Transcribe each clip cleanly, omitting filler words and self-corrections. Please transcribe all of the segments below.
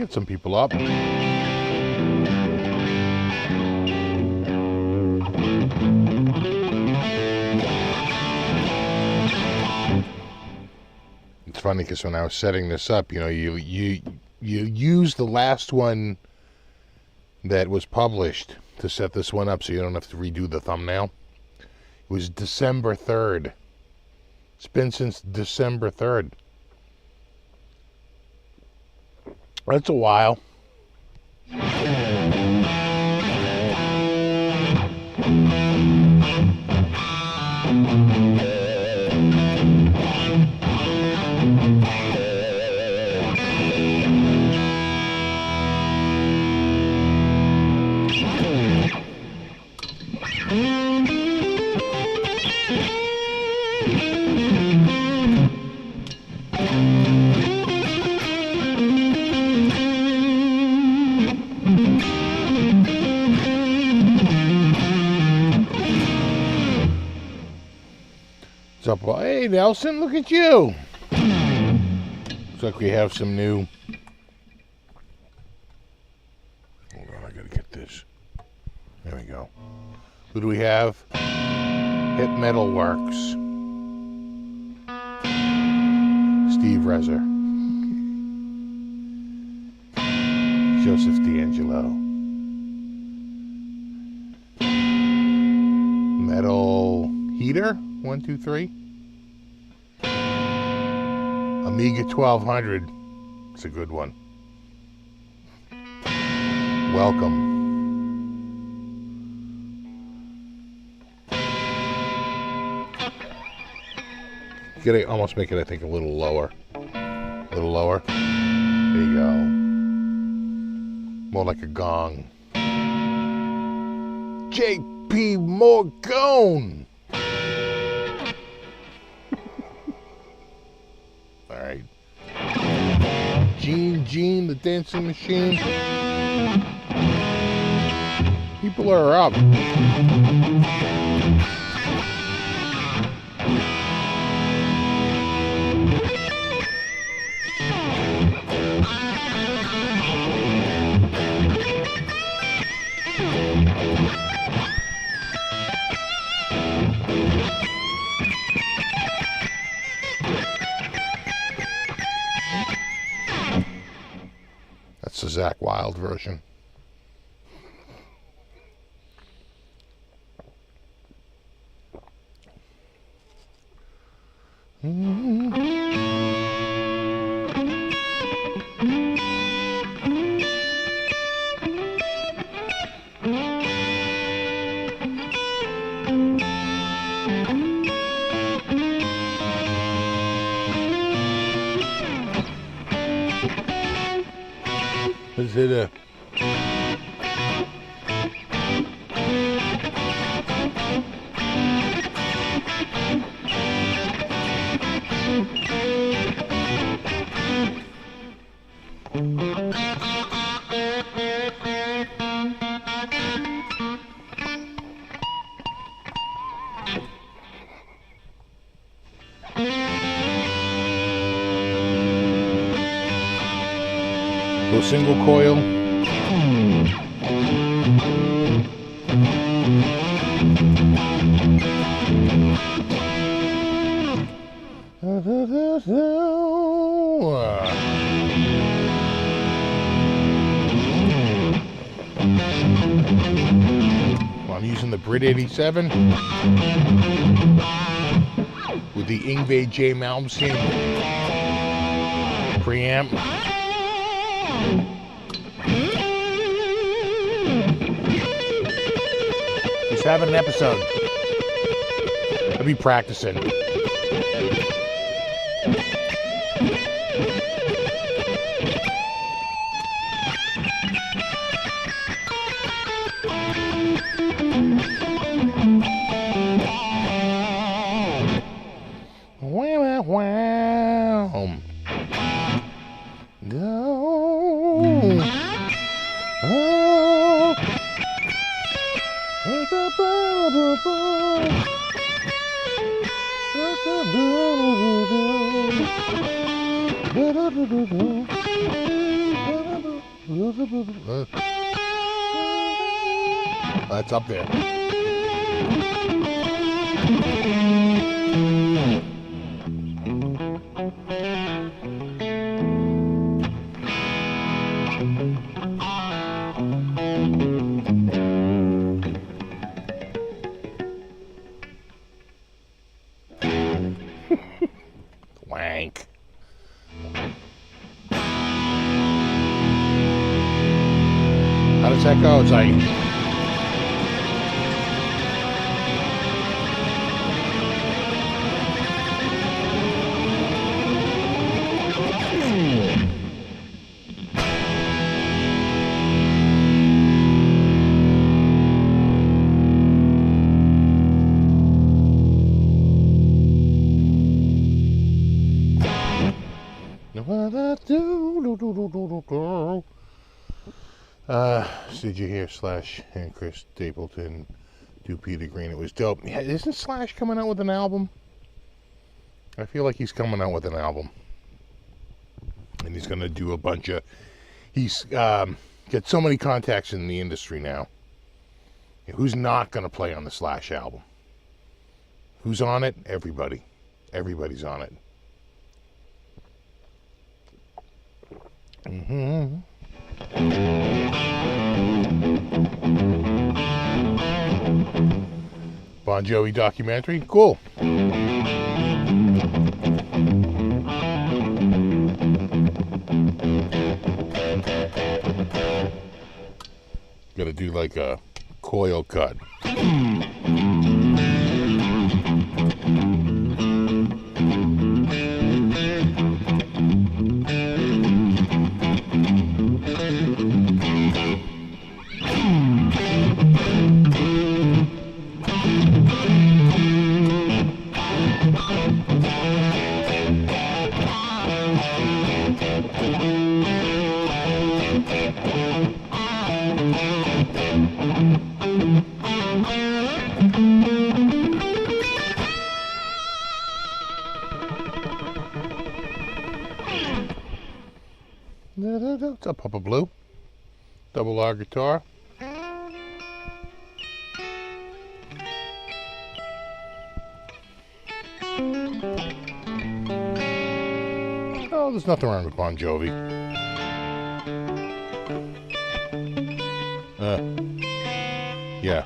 get some people up. It's funny because when I was setting this up, you know, you use the last one that was published to set this one up so you don't have to redo the thumbnail. It was December 3rd. It's been since December 3rd. That's a while. Up. Well, hey, Nelson, look at you. Looks like we have some new... Hold on, I gotta get this. There we go. Who do we have? Hit Metal Works. Steve Rezer. Joseph D'Angelo. Metal Heater. 1, 2, 3. Amiga 1200. It's a good one. Welcome. Gotta almost make it, I think, a little lower. A little lower. There you go. More like a gong. J.P. Morgan. Alright. Gene, the dancing machine. People are up. That's the Zakk Wylde version. Is it a... Go single coil. I'm using the Brit 87 with the Yngwie J. Malmsteen preamp. Just having an episode. I'll be practicing. Wow, wow, wow. Go. Oh. That's up there. Wank. How does that go? It's like... Did you hear Slash and Chris Stapleton do Peter Green? It was dope. Yeah, isn't Slash coming out with an album? I feel like he's coming out with an album. And he's going to do a bunch of... He's got so many contacts in the industry now. Who's not going to play on the Slash album? Who's on it? Everybody. Everybody's on it. Mm-hmm. Bon Jovi documentary? Cool. Gotta do like a coil cut. What's up, Papa Blue? Double R guitar. Oh, there's nothing wrong with Bon Jovi. Yeah.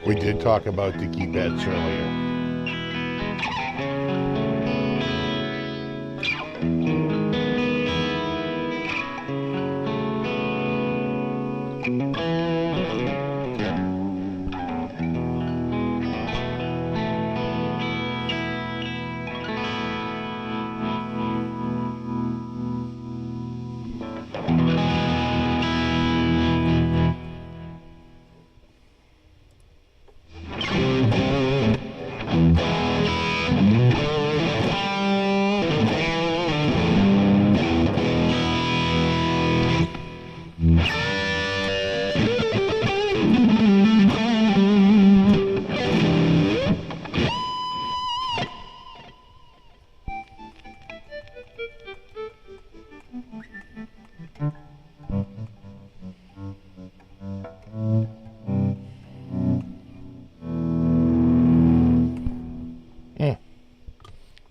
We did talk about Dickie Betts earlier.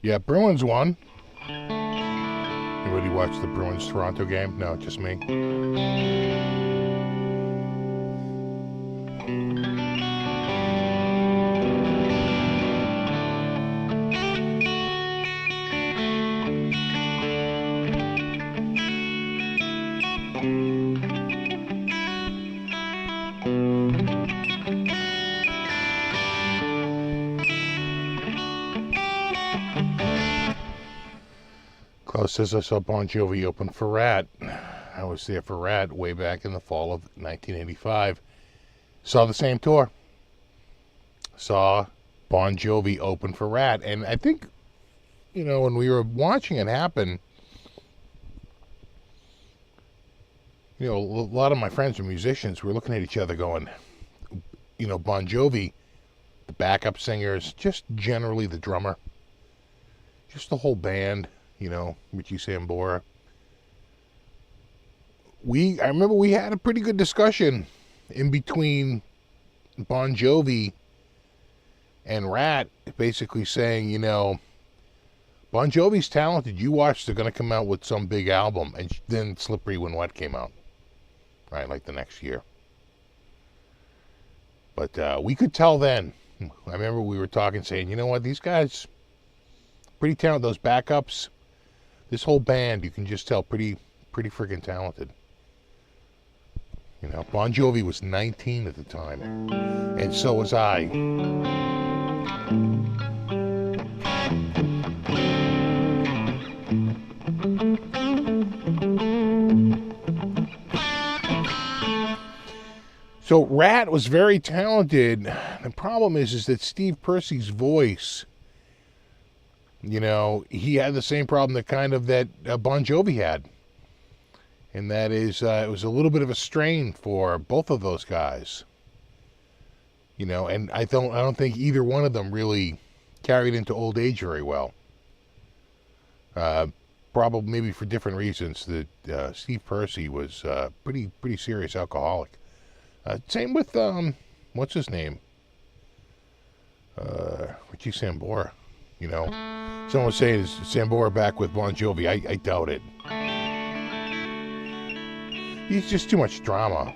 Yeah, Bruins won. Anybody watch the Bruins-Toronto game? No, just me. Oh, it says I saw Bon Jovi open for Rat. I was there for Rat way back in the fall of 1985. Saw the same tour. Saw Bon Jovi open for Rat. And I think, when we were watching it happen, a lot of my friends are musicians. We're looking at each other going, Bon Jovi, the backup singers, just generally the drummer, just the whole band, Richie Sambora. I remember we had a pretty good discussion in between Bon Jovi and Rat, basically saying, Bon Jovi's talented. You watch, they're going to come out with some big album. And then Slippery When Wet came out, right, like the next year. But we could tell then. I remember we were talking, saying, you know what, these guys, pretty talented. Those backups, this whole band, you can just tell, pretty freaking talented. Bon Jovi was 19 at the time, and so was I. So Rat was very talented. The problem is that Steve Percy's voice, he had the same problem that Bon Jovi had. And that is, it was a little bit of a strain for both of those guys. And I don't think either one of them really carried into old age very well. Probably maybe for different reasons. That Steve Percy was pretty serious alcoholic. Same with what's his name? Richie Sambora. Someone was saying, is Sambora back with Bon Jovi? I doubt it. He's just too much drama.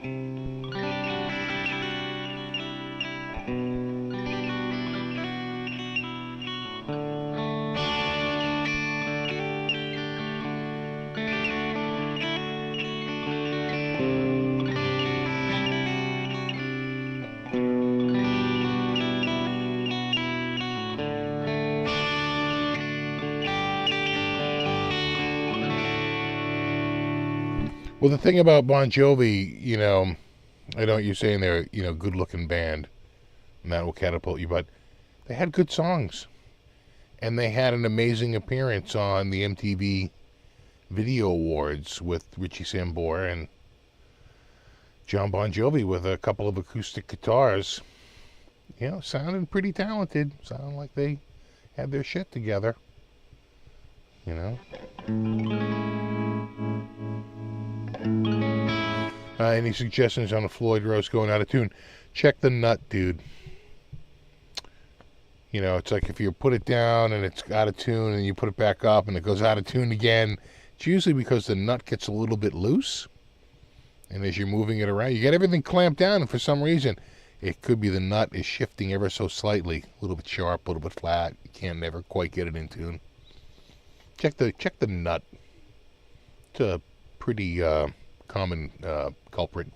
Well, the thing about Bon Jovi, I know you're saying they're, good-looking band, and that will catapult you, but they had good songs. And they had an amazing appearance on the MTV Video Awards with Richie Sambora and John Bon Jovi with a couple of acoustic guitars. Sounding pretty talented. Sounding like they had their shit together. Any suggestions on a Floyd Rose going out of tune? Check the nut, dude. It's like if you put it down and it's out of tune and you put it back up and it goes out of tune again, it's usually because the nut gets a little bit loose. And as you're moving it around, you get everything clamped down, and for some reason, it could be the nut is shifting ever so slightly. A little bit sharp, a little bit flat. You can't never quite get it in tune. Check the nut. It's a pretty common culprit.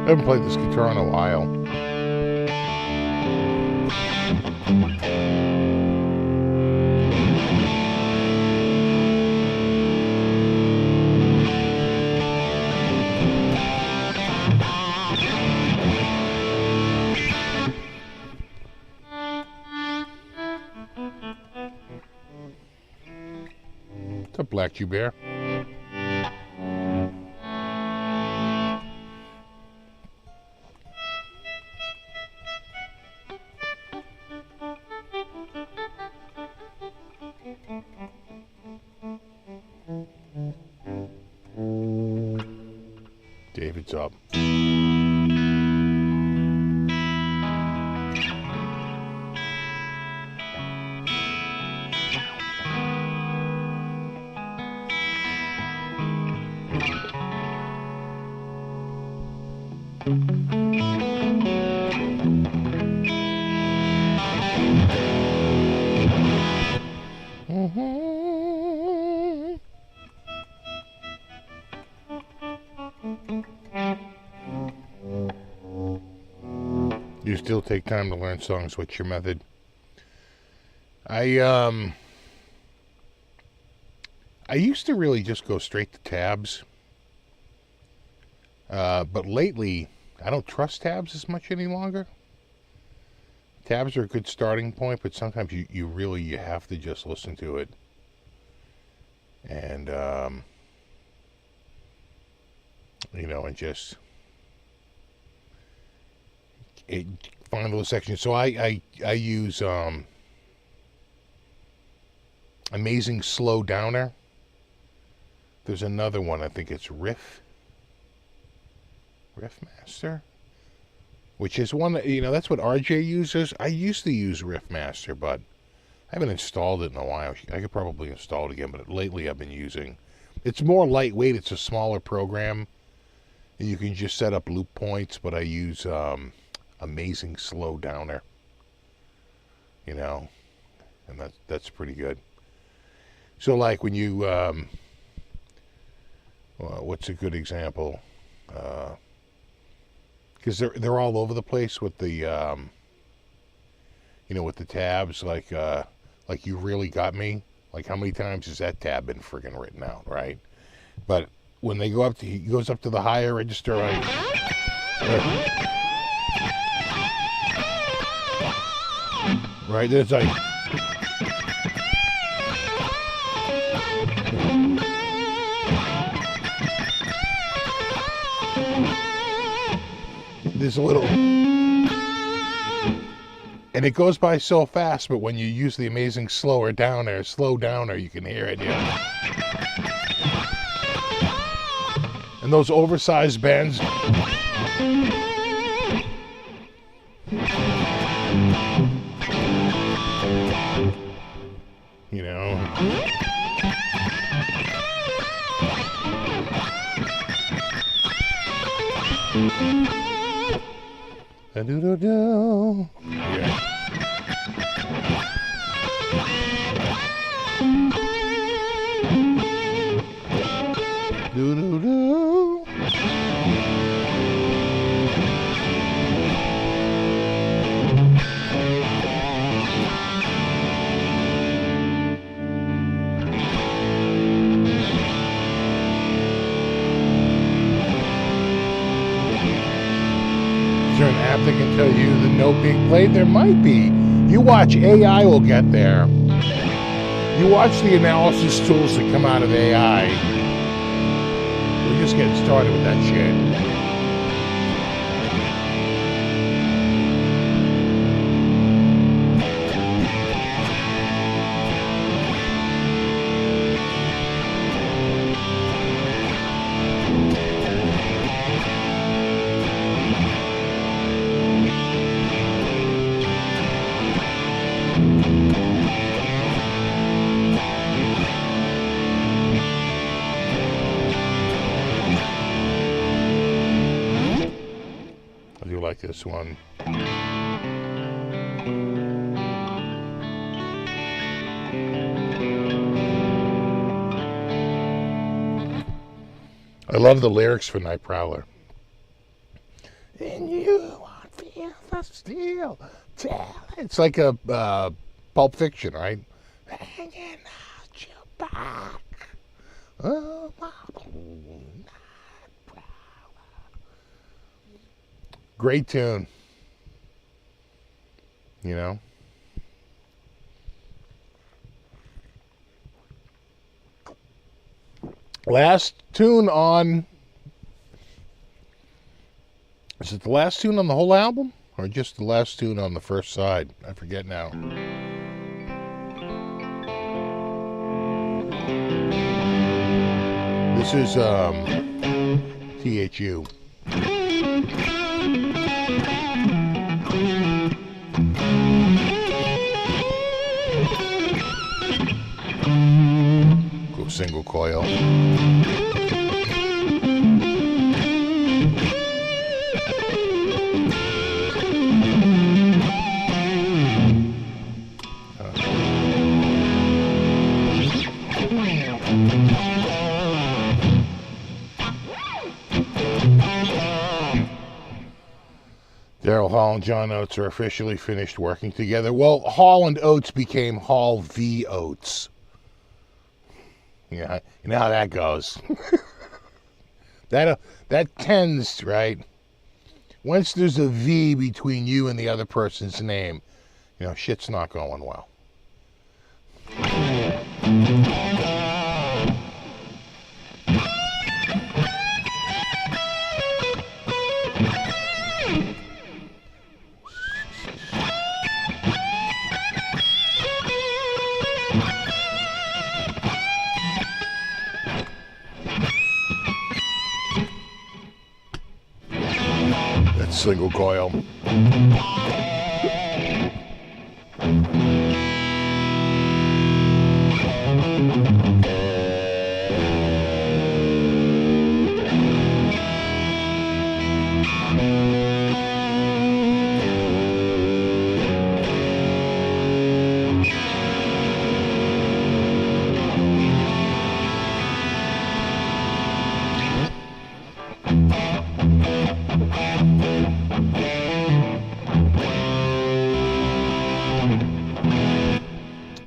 I haven't played this guitar in a while. What's up, Black Jew Bear? lights up. You still take time to learn songs. What's your method? I used to really just go straight to tabs. But lately, I don't trust tabs as much any longer. Tabs are a good starting point, but sometimes you really have to just listen to it. And, and just find those sections. So I use Amazing Slow Downer. There's another one, I think it's Riff Master, which is one that, that's what RJ uses. I used to use Riff Master, but I haven't installed it in a while. I could probably install it again, but lately I've been using. It's more lightweight. It's a smaller program. You can just set up loop points, but I use Amazing Slow Downer. And that's pretty good. So, like when you, what's a good example? Because they're all over the place with the, with the tabs. Like You Really Got Me. Like, how many times has that tab been friggin' written out, right? But when they go up to, he goes up to the higher register, like, right? There's like, there's a little, and it goes by so fast, but when you use the Amazing Slow Downer, you can hear it, And those oversized bends. Do-do-do. Yeah. Do-do-do. Is there an app that can tell you the note being played? There might be. You watch, AI will get there. You watch the analysis tools that come out of AI. We're just getting started with that shit. I do like this one. I love the lyrics for Night Prowler. And you won't feel the steel. It's like a Pulp Fiction, right? Hanging out your back. Oh, my Night Prowler. Great tune. Last tune on... Is it the last tune on the whole album? Or just the last tune on the first side? I forget now. This is THU. Go single coil. Daryl Hall and John Oates are officially finished working together. Well, Hall and Oates became Hall v. Oates. Yeah, you know how that goes. That tends, right? Once there's a V between you and the other person's name, you know, shit's not going well. That's single coil.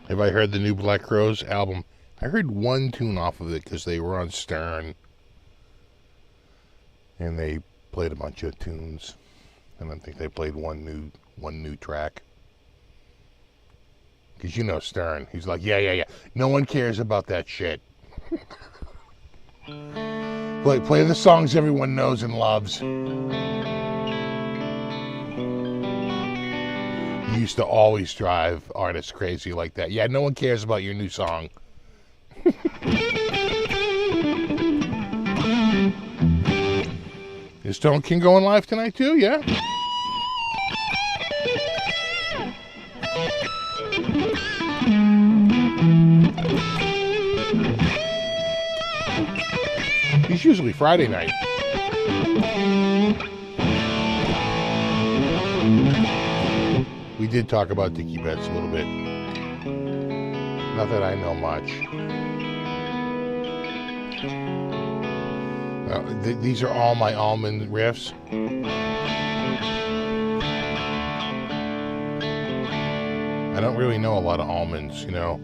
Have I heard the new Black Crowes album? I heard one tune off of it because they were on Stern. And they played a bunch of tunes. And I think they played one new track. Because you know Stern. He's like, yeah. No one cares about that shit. Play the songs everyone knows and loves. You used to always drive artists crazy like that. Yeah, no one cares about your new song. Is Stone King going live tonight too? Yeah. He's usually Friday night. We did talk about Dicky Betts a little bit. Not that I know much. These are all my almond riffs. I don't really know a lot of almonds, you know.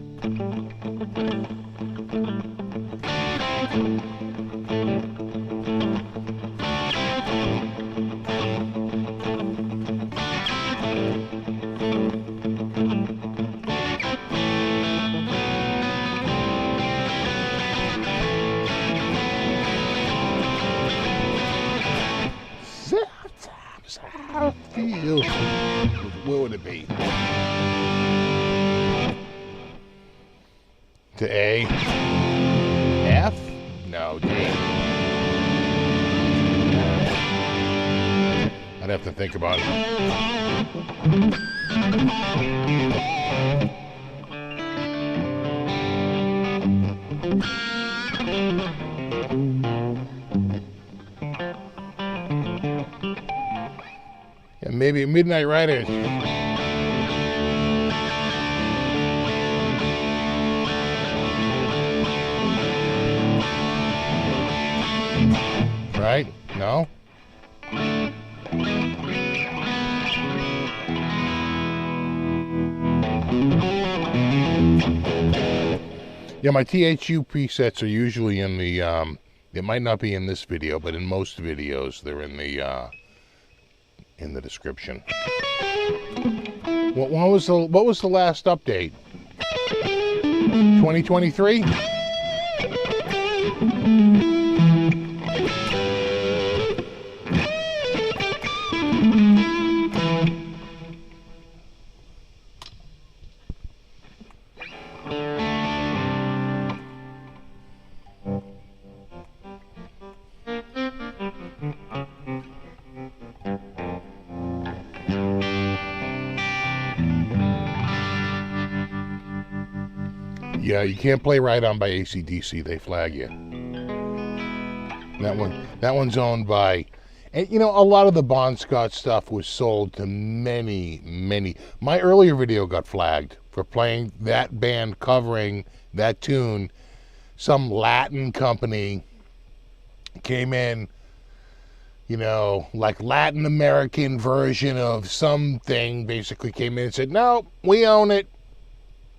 What would it be? To A? F? No, D. I'd have to think about it. Yeah, maybe Midnight Riders. Right? No? Yeah, my THU presets are usually in the, it might not be in this video, but in most videos, they're in the description. What was the last update? 2023? Yeah, you can't play Right On by AC/DC. They flag you. That one's owned by, and you know, a lot of the Bon Scott stuff was sold to many. My earlier video got flagged for playing that band covering that tune. Some Latin company came in, you know, like Latin American version of something, basically came in and said, no, we own it.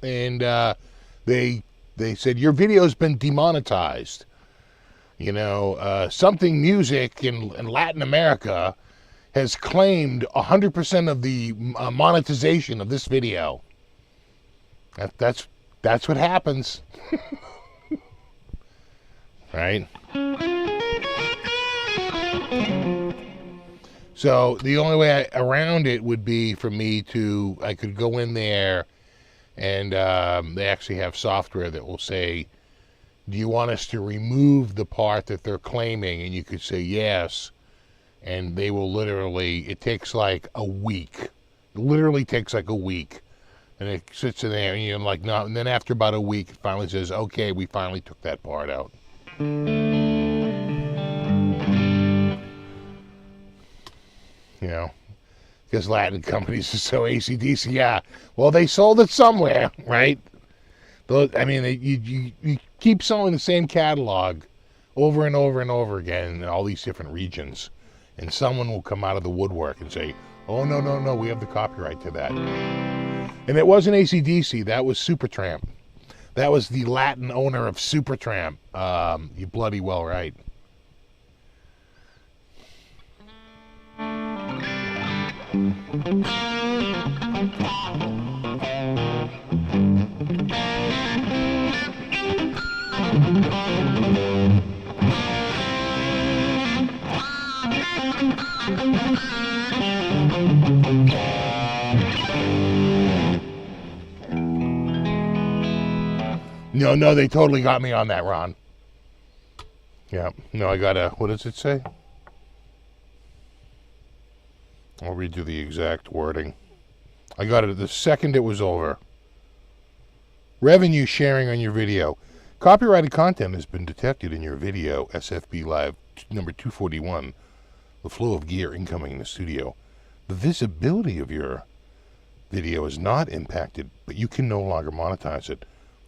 And they said, your video's been demonetized. You know, something music in Latin America has claimed 100% of the monetization of this video. That's what happens. Right? So the only way around it would be for me to, I could go in there and they actually have software that will say, do you want us to remove the part that they're claiming? And you could say yes. And they will literally, it takes like a week. It literally takes like a week. And it sits in there and you're like, no. And then after about a week, it finally says, okay, we finally took that part out. You know, because Latin companies are so AC/DC. Yeah, well, they sold it somewhere, right? I mean, you keep selling the same catalog over and over and over again in all these different regions, and someone will come out of the woodwork and say, oh, no, we have the copyright to that. And it wasn't AC/DC, that was Supertramp. That was the Latin owner of Supertramp. You bloody well right. No, they totally got me on that, Ron. Yeah, no, I gotta, what does it say? I'll read you the exact wording. I got it the second it was over. Revenue sharing on your video. Copyrighted content has been detected in your video, SFB Live number 241. The flow of gear incoming in the studio. The visibility of your video is not impacted, but you can no longer monetize it.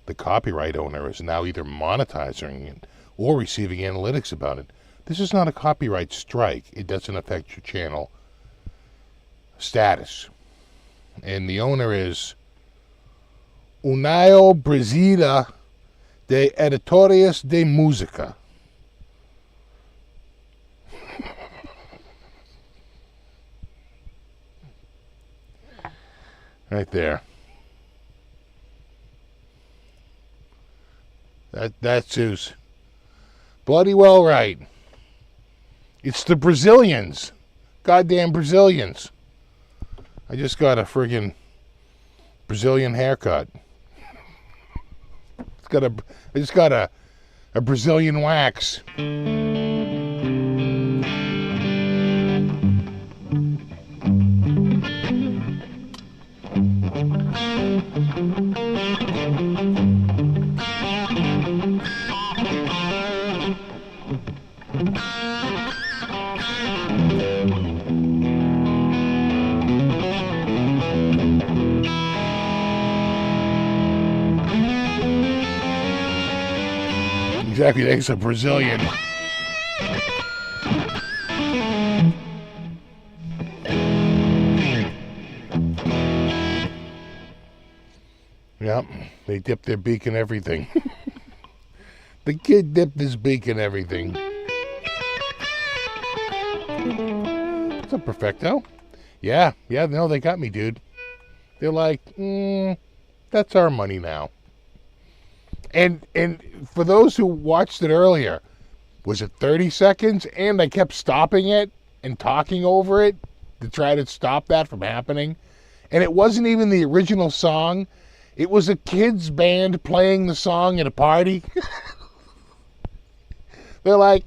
The copyright owner is now either monetizing it or receiving analytics about it. This is not a copyright strike. It doesn't affect your channel status. And the owner is União Brasileira de Editores de Música. Right there. That's who's bloody well right. It's the Brazilians. Goddamn Brazilians. I just got a friggin' Brazilian haircut. I just got a Brazilian wax. Exactly, that's a Brazilian. Yep, they dipped their beak in everything. The kid dipped his beak in everything. What's up, Perfecto? Yeah, no, they got me, dude. They're like, that's our money now. And for those who watched it earlier, was it 30 seconds? And I kept stopping it and talking over it to try to stop that from happening. And it wasn't even the original song. It was a kids band playing the song at a party. They're like,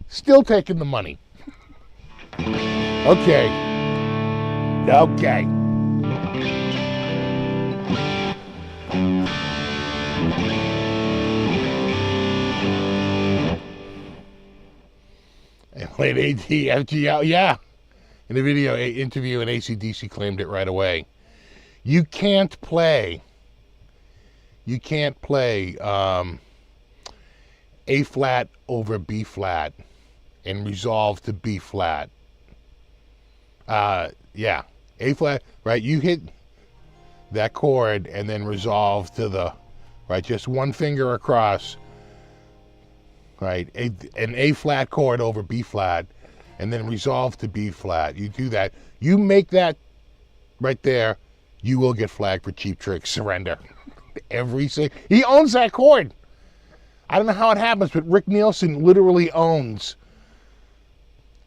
still taking the money. Okay. played ADFGL. Yeah. In the video interview, and AC/DC claimed it right away. You can't play A flat over B flat and resolve to B flat. Yeah, A flat, right? You hit that chord and then resolve to the, right? Just one finger across, right? An A flat chord over B flat, and then resolve to B flat. You do that. You make that right there, you will get flagged for Cheap Trick surrender. He owns that chord. I don't know how it happens, but Rick Nielsen literally owns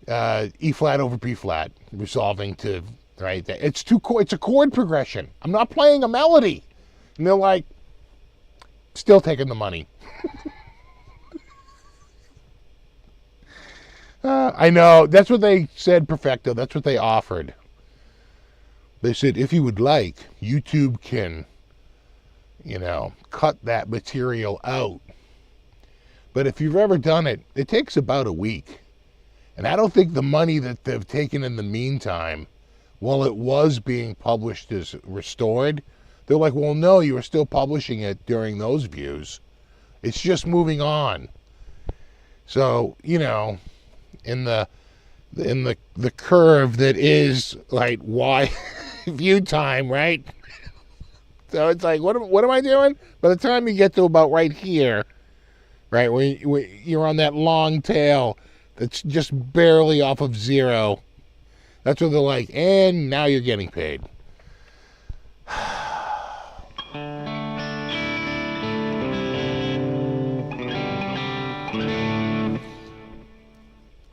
E flat over B flat, resolving to, right? It's a chord progression. I'm not playing a melody. And they're like, still taking the money. I know, that's what they said, Perfecto. That's what they offered. They said, if you would like, YouTube can, cut that material out. But if you've ever done it, it takes about a week. And I don't think the money that they've taken in the meantime, while it was being published as restored, they're like, well, no, you were still publishing it during those views. It's just moving on. So, in the curve that is like why view time, right? So it's like, what am I doing? By the time you get to about right here, right, when you're on that long tail that's just barely off of zero, that's where they're like, and now you're getting paid.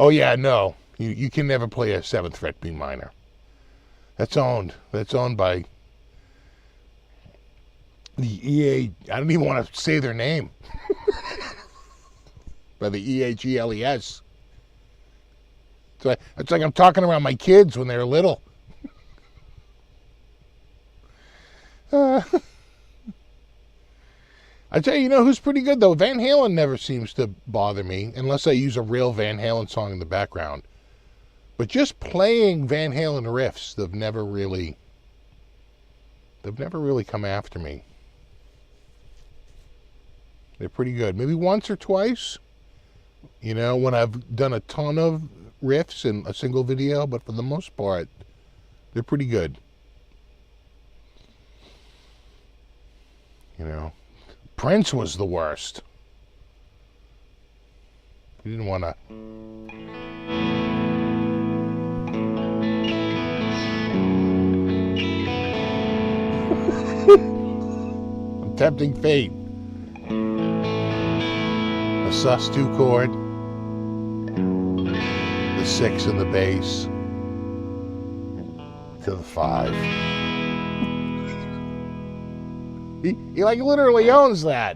Oh yeah, no, you can never play a 7th fret B minor. That's owned by the EA. I don't even want to say their name. By the EAGLES. It's like I'm talking around my kids when they were little. I tell you, who's pretty good though? Van Halen never seems to bother me unless I use a real Van Halen song in the background. But just playing Van Halen riffs, they've never really come after me. They're pretty good. Maybe once or twice, when I've done a ton of riffs in a single video, but for the most part, they're pretty good. Prince was the worst. He didn't want to. I'm tempting fate. A sus2 chord, the 6 in the bass, to the 5. He like literally owns that.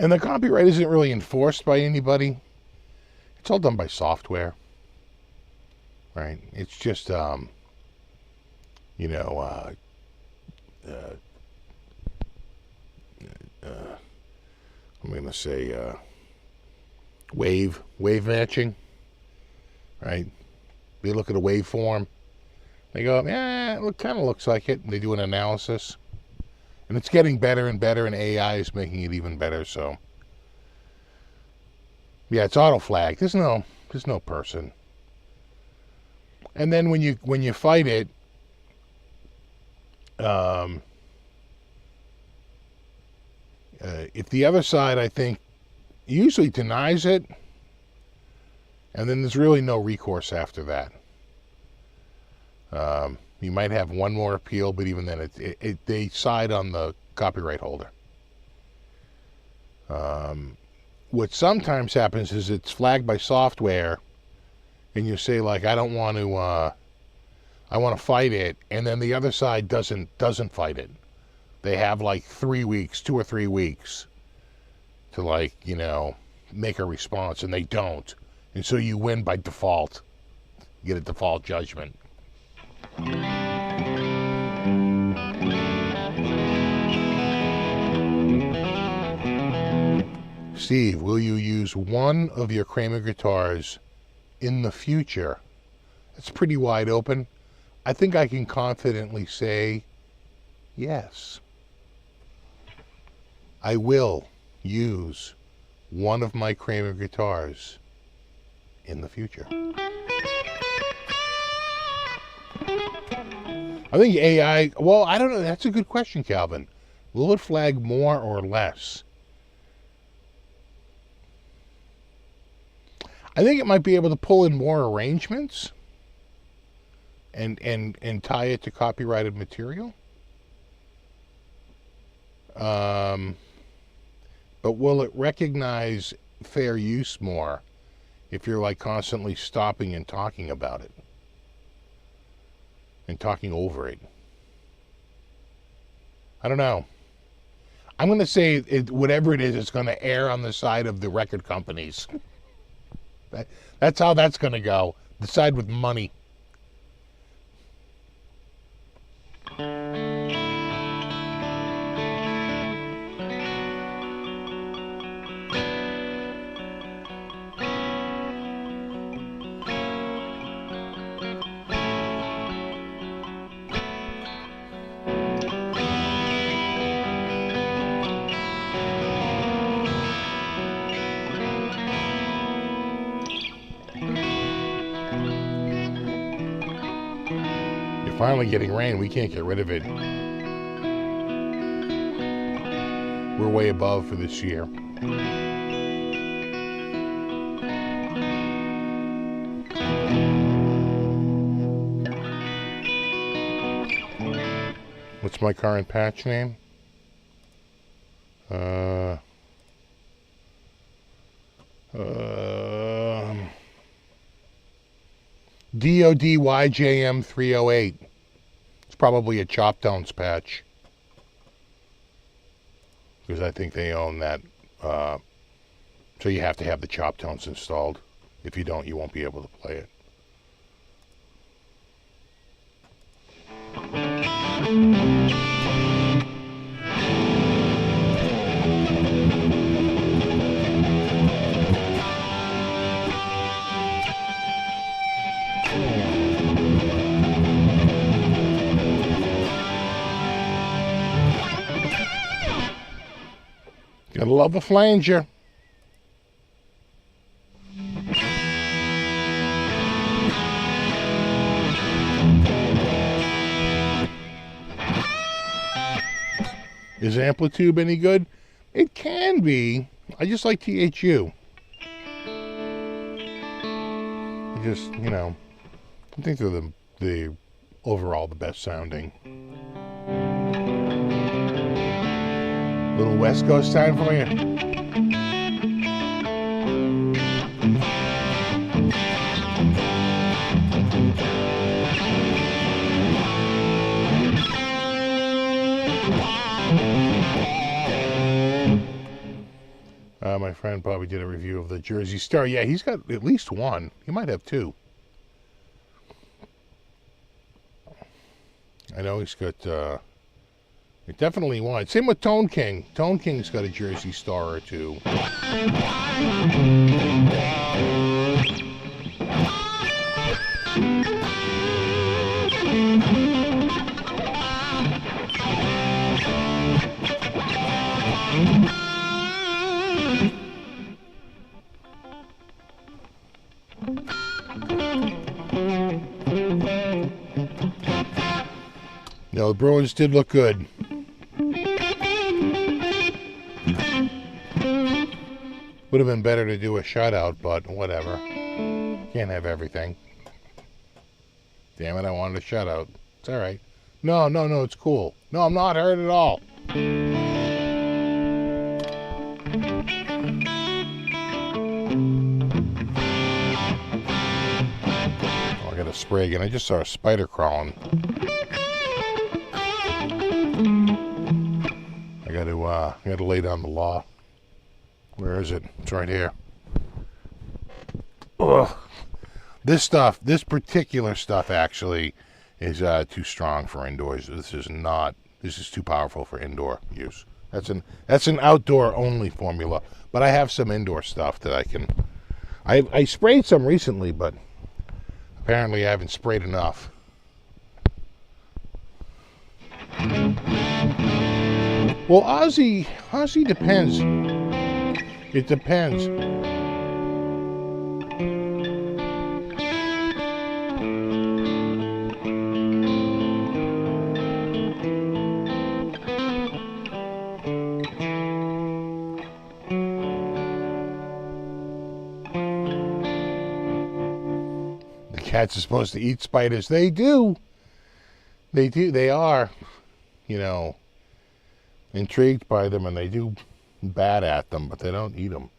And the copyright isn't really enforced by anybody. It's all done by software, right? It's just, I'm going to say wave matching, right? They look at a waveform. They go, yeah, it kind of looks like it. And they do an analysis. And it's getting better and better, and AI is making it even better, so. Yeah, it's auto flag. There's no person. And then when you fight it, if the other side, I think, usually denies it, and then there's really no recourse after that. You might have one more appeal, but even then, they side on the copyright holder. what sometimes happens is it's flagged by software, and you say like, I don't want to, I want to fight it, and then the other side doesn't fight it. They have like 3 weeks, 2 or 3 weeks to like, you know, make a response, and they don't. And so you win by default. You get a default judgment. Steve, will you use one of your Kramer guitars in the future? It's pretty wide open. I think I can confidently say yes. I will use one of my Kramer guitars in the future. I think AI, well, I don't know. That's a good question, Calvin. Will it flag more or less? I think it might be able to pull in more arrangements and tie it to copyrighted material. But will it recognize fair use more if you're like constantly stopping and talking about it and talking over it? I don't know. I'm going to say whatever it is, it's going to err on the side of the record companies. That's how that's going to go. The side with money. Finally getting rain. We can't get rid of it. We're way above for this year. What's my current patch name? DODYJM308. It's probably a Chop Tones patch, because I think they own that. So you have to have the Chop Tones installed. If you don't, you won't be able to play it. Gotta love a flanger. Is Amplitude any good? It can be. I just like THU. I just, you know, I think they're the overall the best sounding. Little West Coast time for you. My friend probably did a review of the Jersey Star. Yeah, he's got at least one. He might have two. I know he's got definitely one. Same with Tone King. Tone King's got a Jersey Star or two. No, the Bruins did look good. Would have been better to do a shutout, but whatever. Can't have everything. Damn it, I wanted a shutout. It's alright. No, it's cool. No, I'm not hurt at all. spray again. I just saw a spider crawling. I gotta lay down the law. Where is it? It's right here. Ugh. This particular stuff actually is too strong for indoors. This is too powerful for indoor use. That's an outdoor only formula. But I have some indoor stuff that I sprayed some recently, but apparently I haven't sprayed enough. Well, Ozzy depends. It depends. The cats are supposed to eat spiders. They do. They are, intrigued by them, and they do bad at them, but they don't eat them.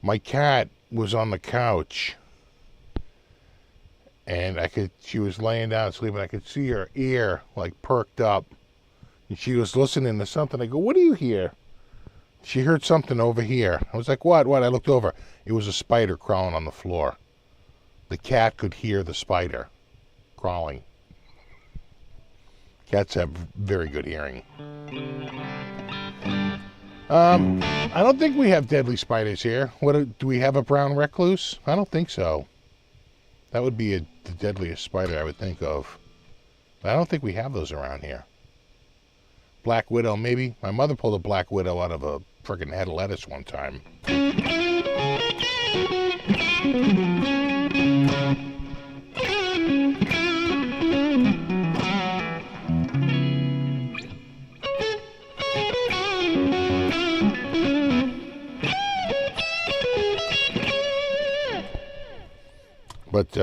My cat was on the couch, and she was laying down sleeping. I could see her ear like perked up, and she was listening to something. I go, "What do you hear?" She heard something over here. I was like, "What?" I looked over. It was a spider crawling on the floor. The cat could hear the spider crawling. Cats have very good hearing. I don't think we have deadly spiders here. Do we have a brown recluse? I don't think so. That would be the deadliest spider I would think of. But I don't think we have those around here. Black widow, maybe. My mother pulled a black widow out of a friggin' head of lettuce one time. But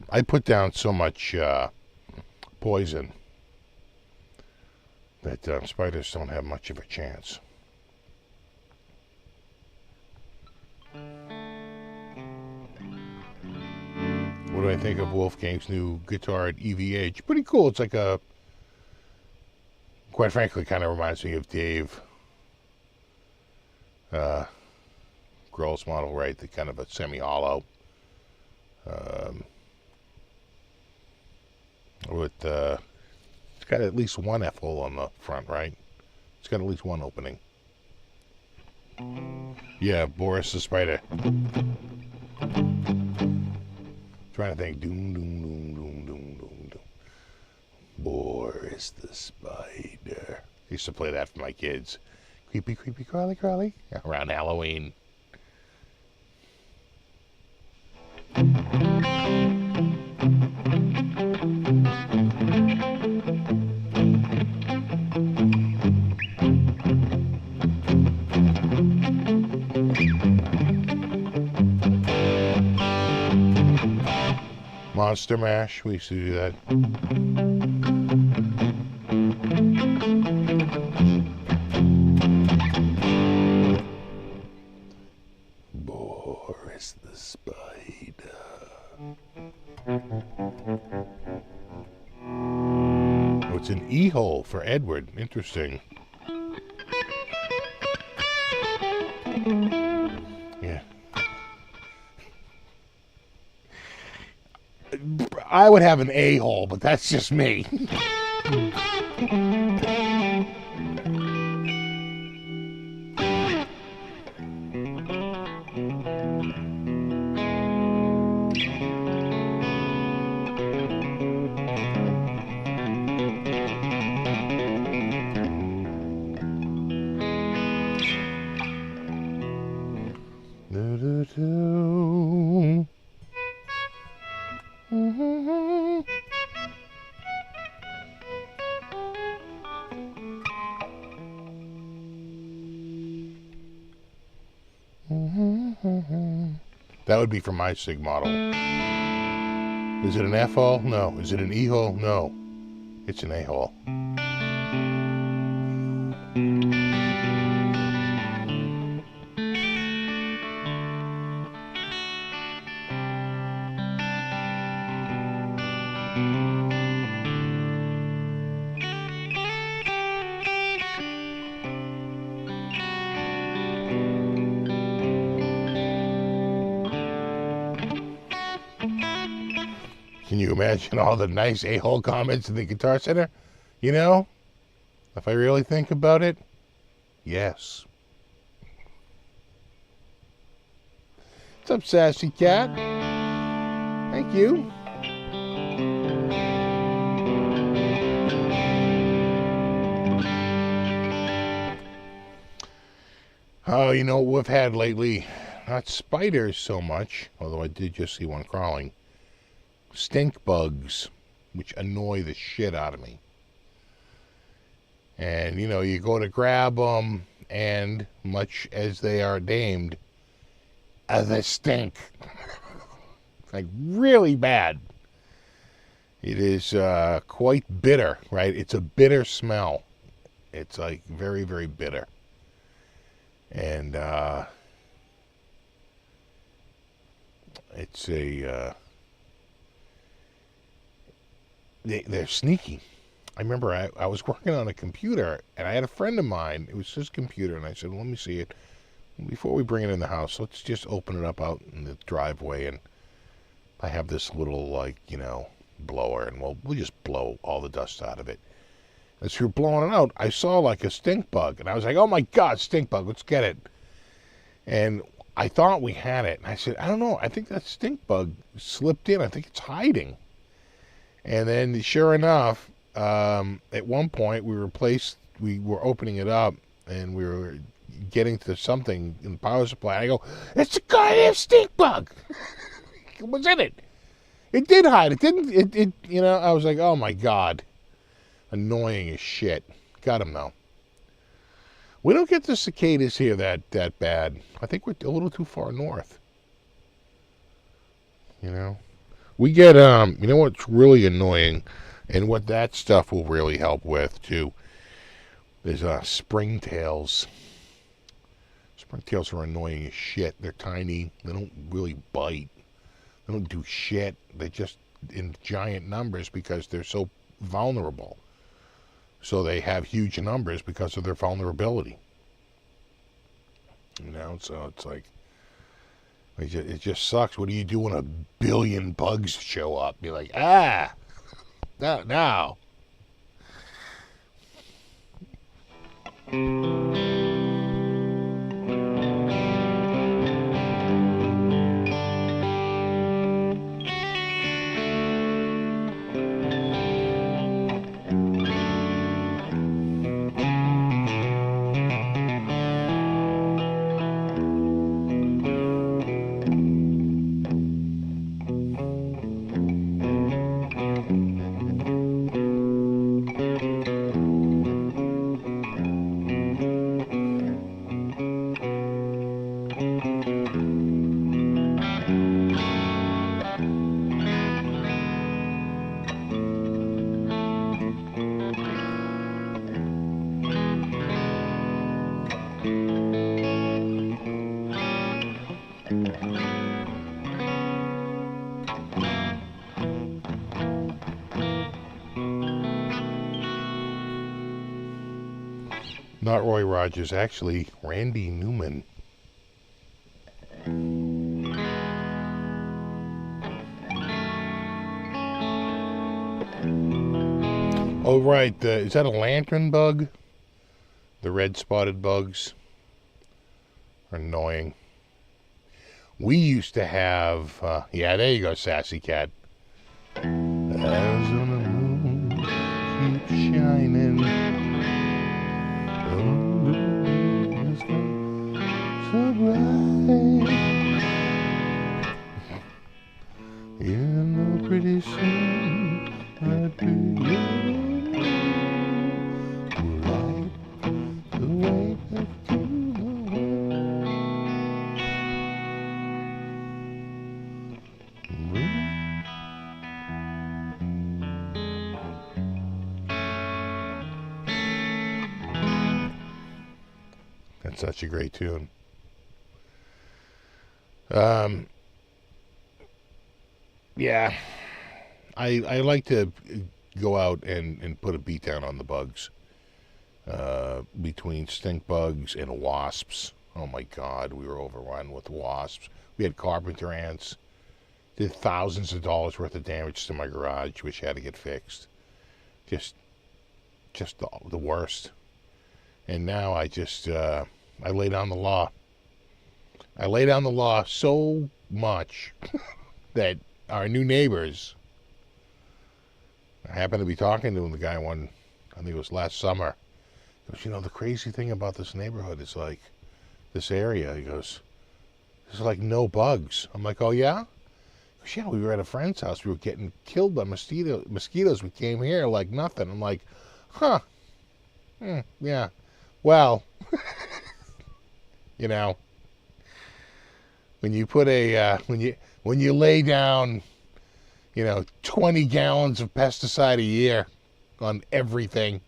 I put down so much poison that spiders don't have much of a chance. What do I think of Wolfgang's new guitar at EVH? Pretty cool. It's like quite frankly, kind of reminds me of Dave Grohl's model, right? The kind of a semi-hollow. It's got at least one F-hole on the front, right? It's got at least one opening. Yeah, Boris the Spider. Trying to think. Doom, doom, doom, doom, doom, doom, doom. Boris the Spider. I used to play that for my kids. Creepy, creepy, crawly, crawly. Around Halloween. Monster Mash, we used to do that. Boris the Spider. Oh, it's an E-hole for Edward. Interesting. Yeah. I would have an A-hole, but that's just me. That would be for my SIG model. Is it an F-hole? No. Is it an E-hole? No. It's an A-hole. Can you imagine all the nice a-hole comments in the Guitar Center? You know, if I really think about it, yes. What's up, Sassy Cat? Thank you. Oh, you know what we've had lately? Not spiders so much, although I did just see one crawling. Stink bugs, which annoy the shit out of me. And, you know, you go to grab them, and much as they are named, they stink. Like, really bad. It is quite bitter, right? It's a bitter smell. It's, like, very, very bitter. And, it's a, they're sneaky. I remember I was working on a computer, and I had a friend of mine. It was his computer, and I said, well, let me see it. Before we bring it in the house, let's just open it up out in the driveway, and I have this little, like, you know, blower, and we'll just blow all the dust out of it. As we were blowing it out, I saw, like, a stink bug, and I was like, oh, my God, stink bug, let's get it. And I thought we had it, and I said, I don't know, I think that stink bug slipped in. I think it's hiding. And then, sure enough, at one point, we were opening it up, and we were getting to something in the power supply. And I go, it's a goddamn stink bug. What's in it? It did hide. It didn't, it, you know, I was like, oh my God. Annoying as shit. Got him though. We don't get the cicadas here that bad. I think we're a little too far north. You know? We get, you know what's really annoying, and what that stuff will really help with, too, is, springtails. Springtails are annoying as shit. They're tiny. They don't really bite. They don't do shit. They're just in giant numbers because they're so vulnerable. So they have huge numbers because of their vulnerability. You know, so it's like, it just sucks. What do you do when a billion bugs show up? You're like, no. Not Roy Rogers, actually Randy Newman. Oh, right. Is that a lantern bug? The red spotted bugs are annoying. We used to have, yeah, there you go, Sassy Cat. Arizona moon keeps shining. So bright. You know, pretty soon I'd be right the way back to the That's such a great tune. Yeah, I like to go out and put a beat down on the bugs. Between stink bugs and wasps. Oh my God, we were overrun with wasps. We had carpenter ants. Did thousands of dollars worth of damage to my garage, which had to get fixed. Just the worst. And now I lay down the law. I lay down the law so much that our new neighbors, I happened to be talking to the guy one, I think it was last summer. He goes, the crazy thing about this neighborhood is like, this area, he goes, there's like no bugs. I'm like, oh yeah? He goes, yeah, we were at a friend's house. We were getting killed by mosquitoes. We came here like nothing. I'm like, huh. Yeah. Well, when you put when you lay down, 20 gallons of pesticide a year on everything.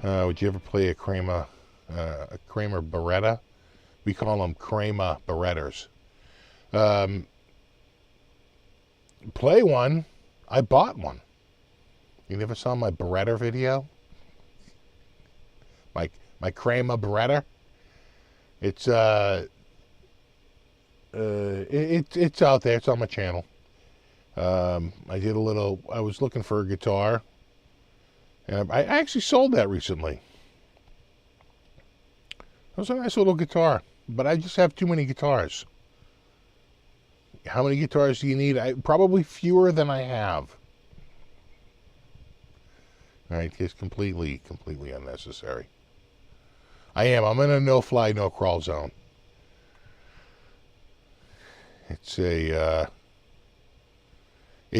Would you ever play a Kramer Beretta? We call them Kramer Berettas. Play one. I bought one. You never saw my Beretta video? My Kramer Beretta? It's it's out there. It's on my channel. I was looking for a guitar, and I actually sold that recently. It was a nice little guitar, but I just have too many guitars. How many guitars do you need? Probably fewer than I have. All right, it's completely unnecessary. I'm in a no-fly, no-crawl zone. It's it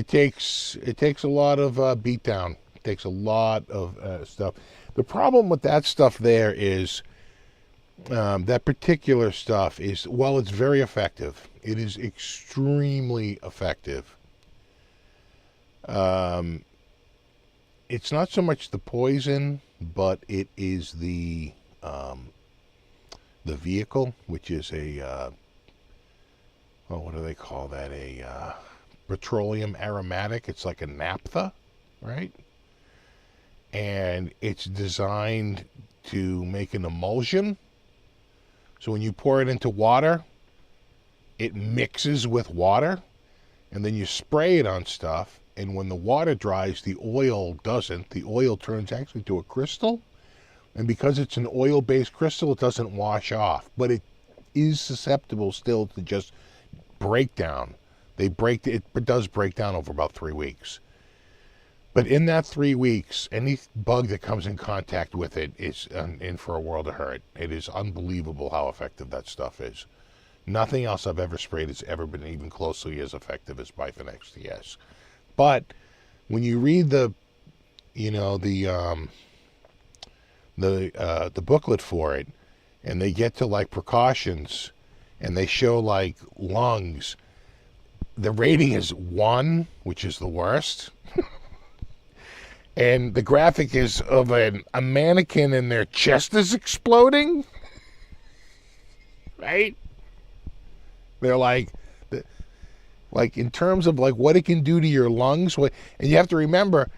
takes a lot of beatdown. It takes a lot of stuff. The problem with that stuff there is that particular stuff is, while it's very effective, it is extremely effective. It's not so much the poison, but it is the vehicle, which is what do they call that? A petroleum aromatic. It's like a naphtha, right? And it's designed to make an emulsion. So when you pour it into water, it mixes with water, and then you spray it on stuff, and when the water dries, the oil doesn't. The oil turns actually to a crystal, and because it's an oil-based crystal, it doesn't wash off, but it is susceptible still to just breakdown. It does break down over about 3 weeks. But in that 3 weeks, any bug that comes in contact with it is in for a world of hurt. It is unbelievable how effective that stuff is. Nothing else I've ever sprayed has ever been even closely as effective as Bifin XTS. But when you read the booklet for it, and they get to like precautions, and they show like lungs, the rating is 1, which is the worst. And the graphic is of a mannequin and their chest is exploding. Right? They're like in terms of like what it can do to your lungs. And you have to remember,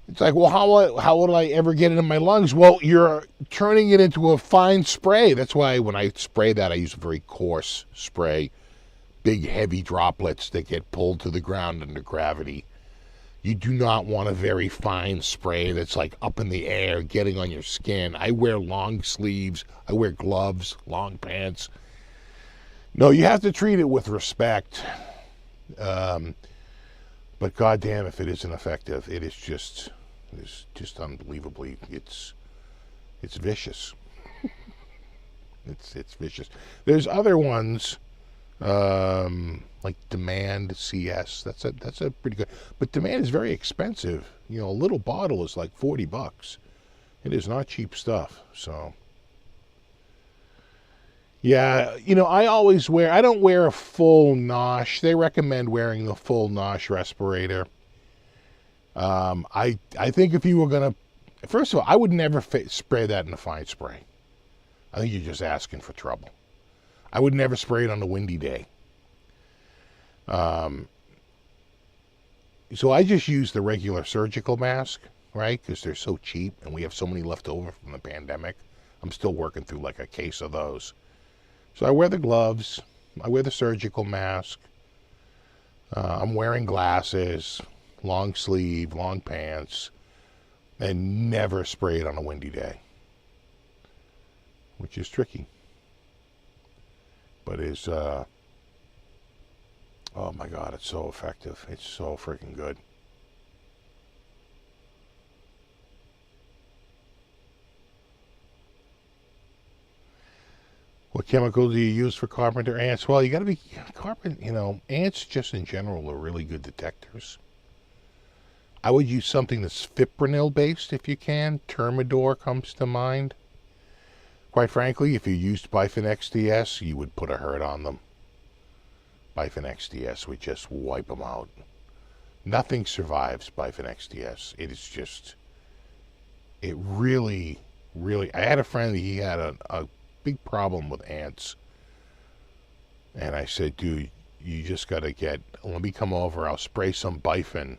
it's like, well, how would I ever get it in my lungs? Well, you're turning it into a fine spray. That's why when I spray that, I use a very coarse spray. Big, heavy droplets that get pulled to the ground under gravity. You do not want a very fine spray that's like up in the air, getting on your skin. I wear long sleeves. I wear gloves, long pants. No, you have to treat it with respect. But goddamn, if it isn't effective, it's just unbelievably, it's vicious. It's vicious. There's other ones, like Demand CS. That's a pretty good. But Demand is very expensive. A little bottle is like $40. It is not cheap stuff. So. Yeah, I don't wear a full nosh. They recommend wearing the full nosh respirator. I think if you were going to, first of all, I would never spray that in a fine spray. I think you're just asking for trouble. I would never spray it on a windy day. So I just use the regular surgical mask. right? Because they're so cheap and we have so many left over from the pandemic. I'm still working through like a case of those. So I wear the gloves. I wear the surgical mask. I'm wearing glasses, long sleeve, long pants, and never spray it on a windy day, which is tricky. But it's, oh my God, it's so effective. It's so freaking good. What chemical do you use for carpenter ants? Well, you got to be ants just in general are really good detectors. I would use something that's fipronil based if you can. Termidor comes to mind. Quite frankly, if you used Bifenex DS, you would put a hurt on them. Bifenex DS would just wipe them out. Nothing survives Bifenex DS. It is just, it really, really, I had a friend, he had a big problem with ants. And I said, dude, you just got to let me come over, I'll spray some Bifen.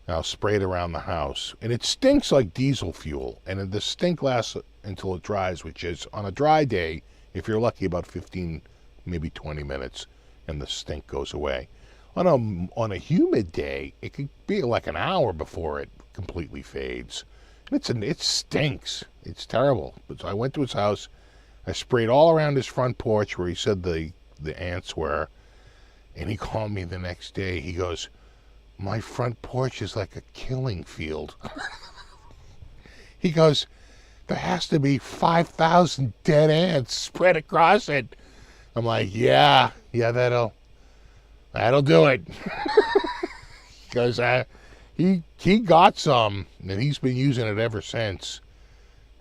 I'll spray it around the house. And it stinks like diesel fuel. And the stink lasts until it dries, which is, on a dry day, if you're lucky, about 15, maybe 20 minutes, and the stink goes away. On a humid day, it could be like an hour before it completely fades. And it stinks. It's terrible. But so I went to his house. I sprayed all around his front porch where he said the ants were. And he called me the next day. He goes, my front porch is like a killing field. He goes, there has to be 5,000 dead ants spread across it. I'm like, yeah, that'll do it. Because he got some, and he's been using it ever since.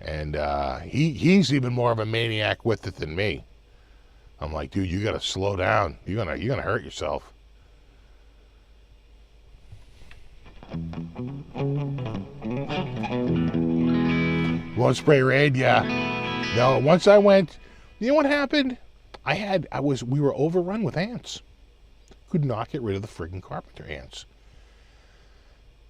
And he's even more of a maniac with it than me. I'm like, dude, you gotta slow down. You're gonna hurt yourself. Won't spray raid, yeah. No, once I went, you know what happened? We were overrun with ants. Could not get rid of the friggin' carpenter ants.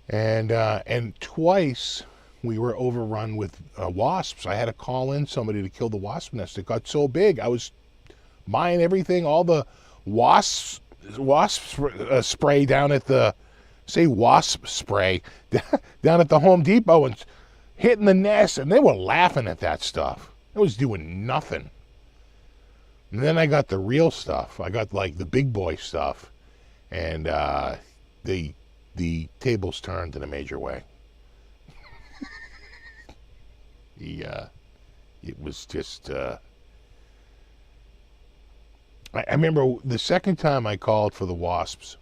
And twice we were overrun with wasps. I had to call in somebody to kill the wasp nest. It got so big. I was buying everything, all the wasp spray down at the, wasp spray, down at the Home Depot, and hitting the nest, and they were laughing at that stuff. It was doing nothing. And then I got the real stuff. I got like the big boy stuff, and the tables turned in a major way. It was just. I remember the second time I called for the wasps.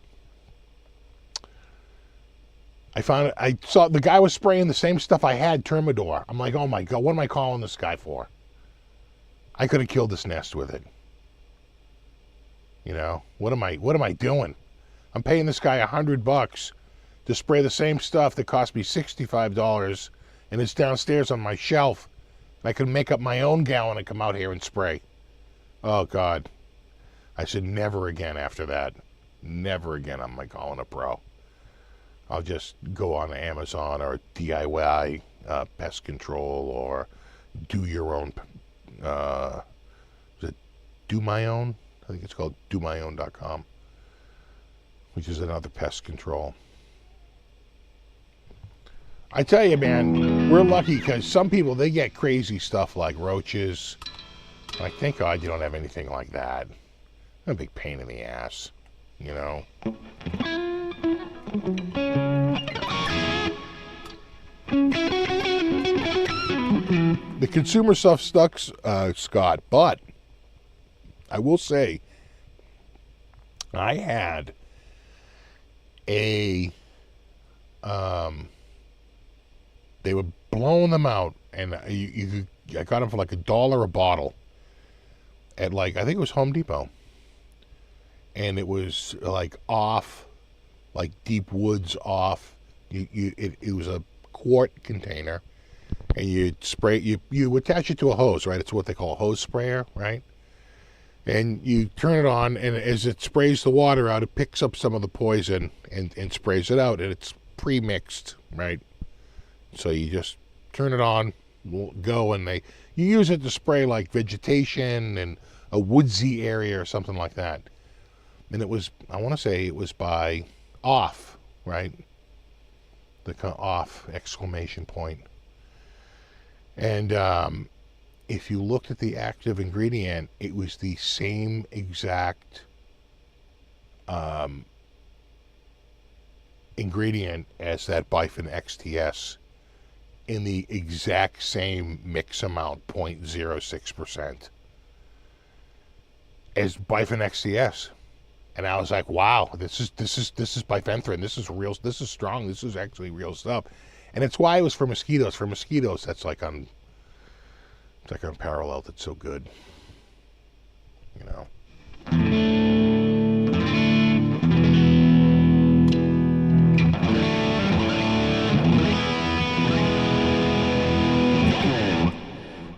I saw the guy was spraying the same stuff I had, Termidor. I'm like, oh my God, what am I calling this guy for? I could have killed this nest with it. You know, what am I doing? I'm paying this guy $100 to spray the same stuff that cost me $65, and it's downstairs on my shelf. I could make up my own gallon and come out here and spray. Oh God. I said, never again after that. Never again am I calling a pro. I'll just go on Amazon or DIY pest control, or do your own. Is it do my own? I think it's called domyown.com, which is another pest control. I tell you, man, we're lucky because some people, they get crazy stuff like roaches. Like, thank God you don't have anything like that. A big pain in the ass, you know. The consumer stuff sucks, Scott, but I will say I had they were blowing them out, and I got them for like $1 a bottle at, like, I think it was Home Depot. And it was like off, like deep woods off. It was a quart container, and you spray you attach it to a hose, right? It's what they call a hose sprayer, right? And you turn it on, and as it sprays the water out, it picks up some of the poison and sprays it out, and it's pre-mixed, right? So you just turn it on, go, and you use it to spray like vegetation and a woodsy area or something like that. And it was, I want to say it was by Off, right? The Off exclamation point. And if you looked at the active ingredient, it was the same exact ingredient as that Bifin XTS in the exact same mix amount, 0.06%, as Bifin XTS. And I was like, wow, this is bifenthrin. This is real. This is strong. This is actually real stuff. And it's why it was for mosquitoes. For mosquitoes, it's like unparalleled. It's so good. You know.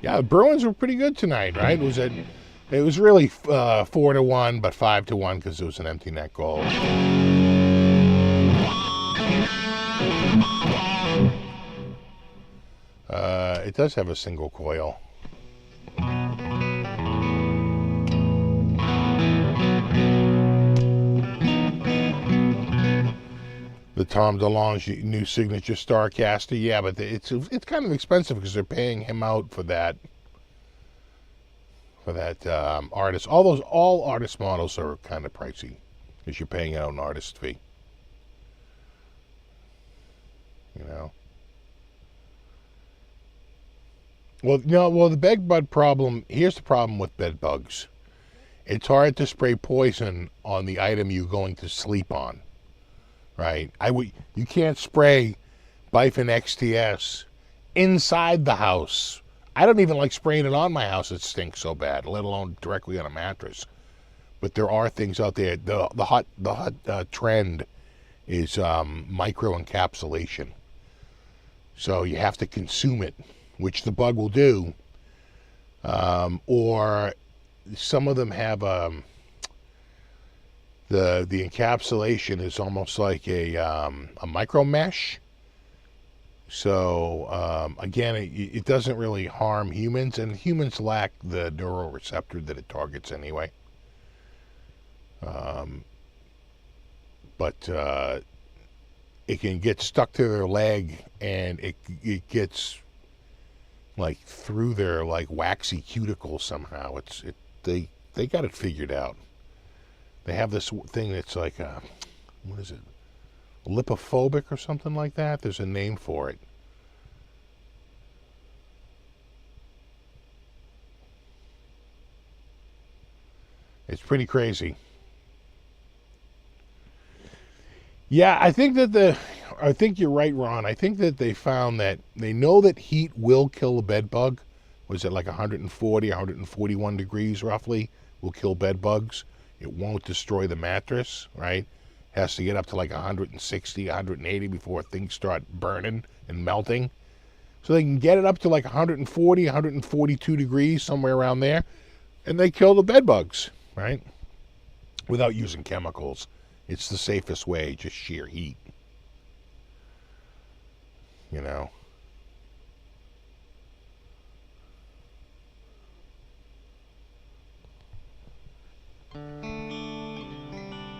Yeah, the Bruins were pretty good tonight, right? It was really 4-1, but 5-1 because it was an empty net goal. It does have a single coil. The Tom DeLonge new signature Starcaster, yeah, but it's kind of expensive because they're paying him out for that. Artist. All artist models are kind of pricey because you're paying out an artist fee. You know. Well, the bed bug problem. Here's the problem with bed bugs. It's hard to spray poison on the item you're going to sleep on, right? You can't spray Bifin XTS inside the house. I don't even like spraying it on my house. It stinks so bad, let alone directly on a mattress. But there are things out there. The hot trend is micro encapsulation. So you have to consume it, which the bug will do. Or some of them have the encapsulation is almost like a micro mesh. So, again, it doesn't really harm humans, and humans lack the neuroreceptor that it targets anyway. But it can get stuck to their leg, and it gets like through their like waxy cuticle somehow. They got it figured out. They have this thing that's like what is it? Lipophobic or something like that. There's a name for it. It's pretty crazy. Yeah, I think you're right, Ron. I think that they found that they know that heat will kill a bed bug. Was it like 140, 141 degrees roughly will kill bed bugs? It won't destroy the mattress, right? Has to get up to like 160, 180 before things start burning and melting. So they can get it up to like 140, 142 degrees, somewhere around there, and they kill the bed bugs, right? Without using chemicals. It's the safest way, just sheer heat. You know?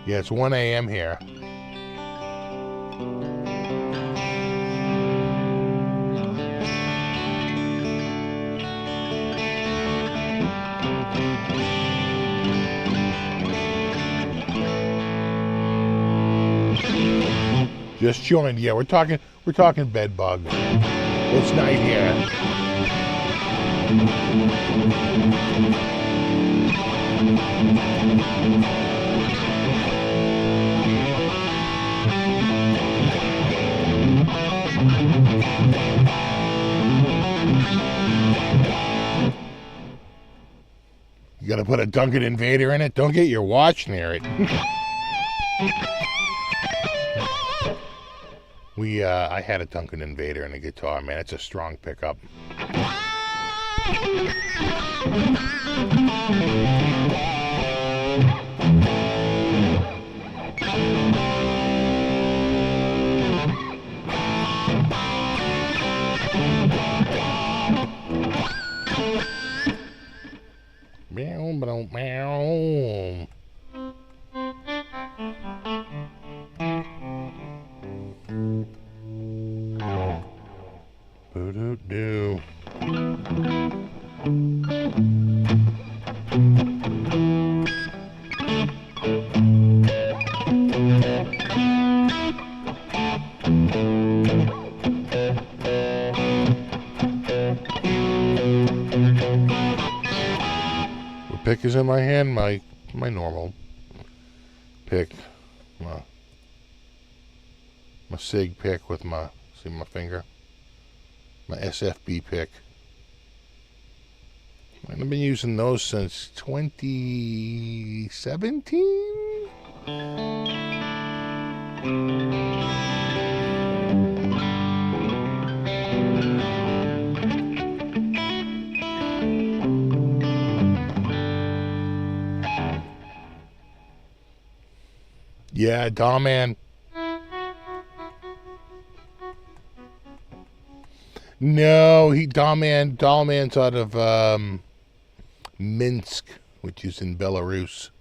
Yeah, it's 1 a.m. here. Just joined. Yeah, we're talking bed bug. It's night here. You gotta put a Duncan Invader in it. Don't get your watch near it. I had a Duncan Invader and a guitar, man. It's a strong pickup. Do. The pick is in my hand, my normal pick, my SIG pick with my, see my finger, my SFB pick. And I've been using those since 2017. Yeah, Dollman. No, Dollman's out of Minsk, which is in Belarus.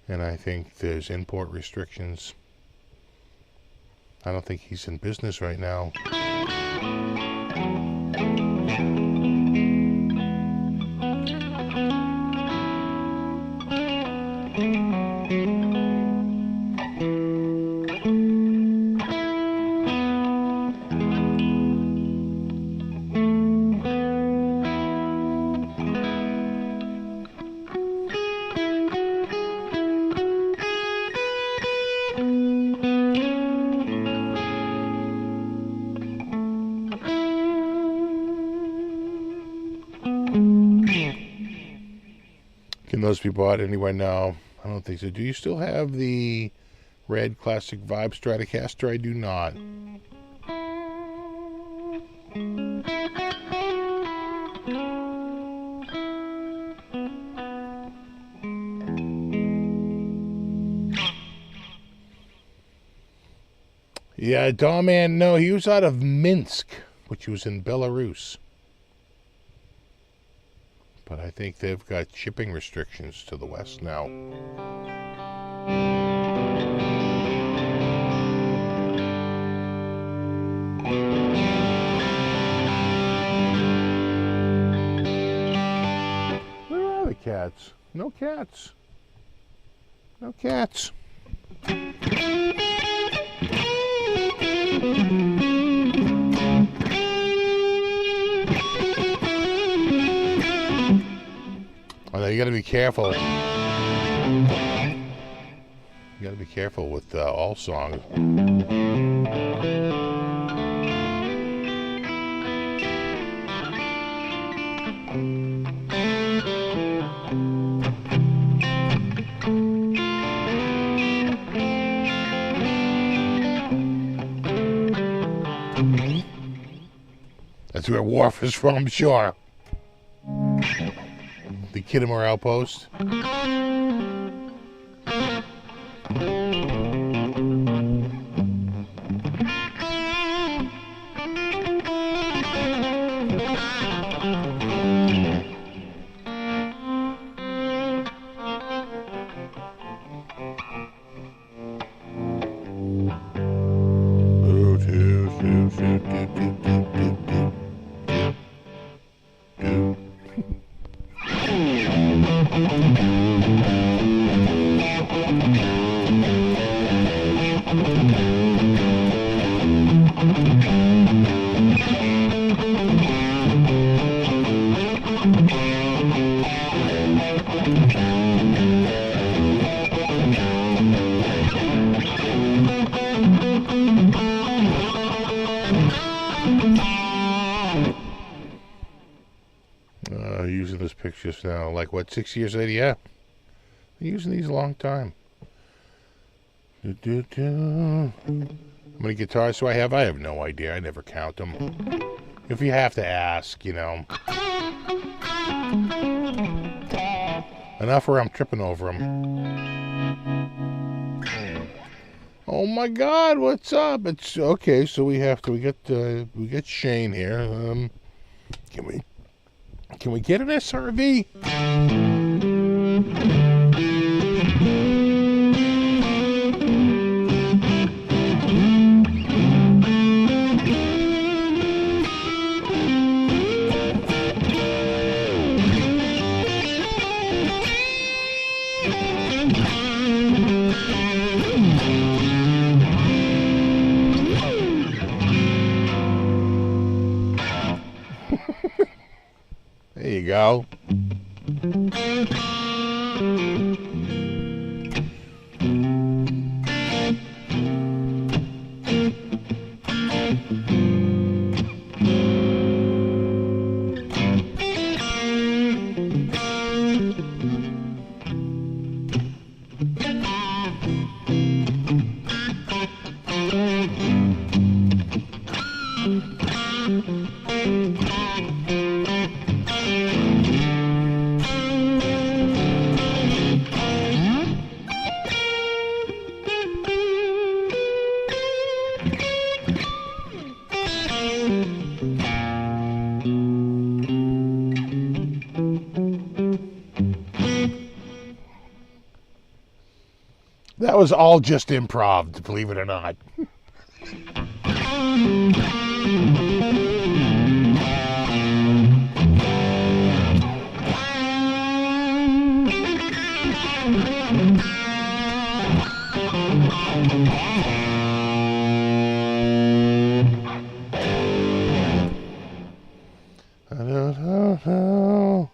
And I think there's import restrictions. I don't think he's in business right now. Can those be bought anywhere now? I don't think so. Do you still have the red classic Vibe Stratocaster? I do not. Yeah, Dollman, no, he was out of Minsk, which was in Belarus. But I think they've got shipping restrictions to the west now. Where are the cats? No cats. No cats. Oh, you got to be careful. You got to be careful with all songs. That's where Worf is from, sure. The Kittimer Outpost. Using this picture just now, like what, 6 years later? Yeah, been using these a long time. How many guitars do I have? I have no idea. I never count them. If you have to ask, you know. Enough where I'm tripping over them. Oh my God, what's up? It's okay. So we get Shane here. Can we get an SRV? you go. That was all just improv, believe it or not. I don't know.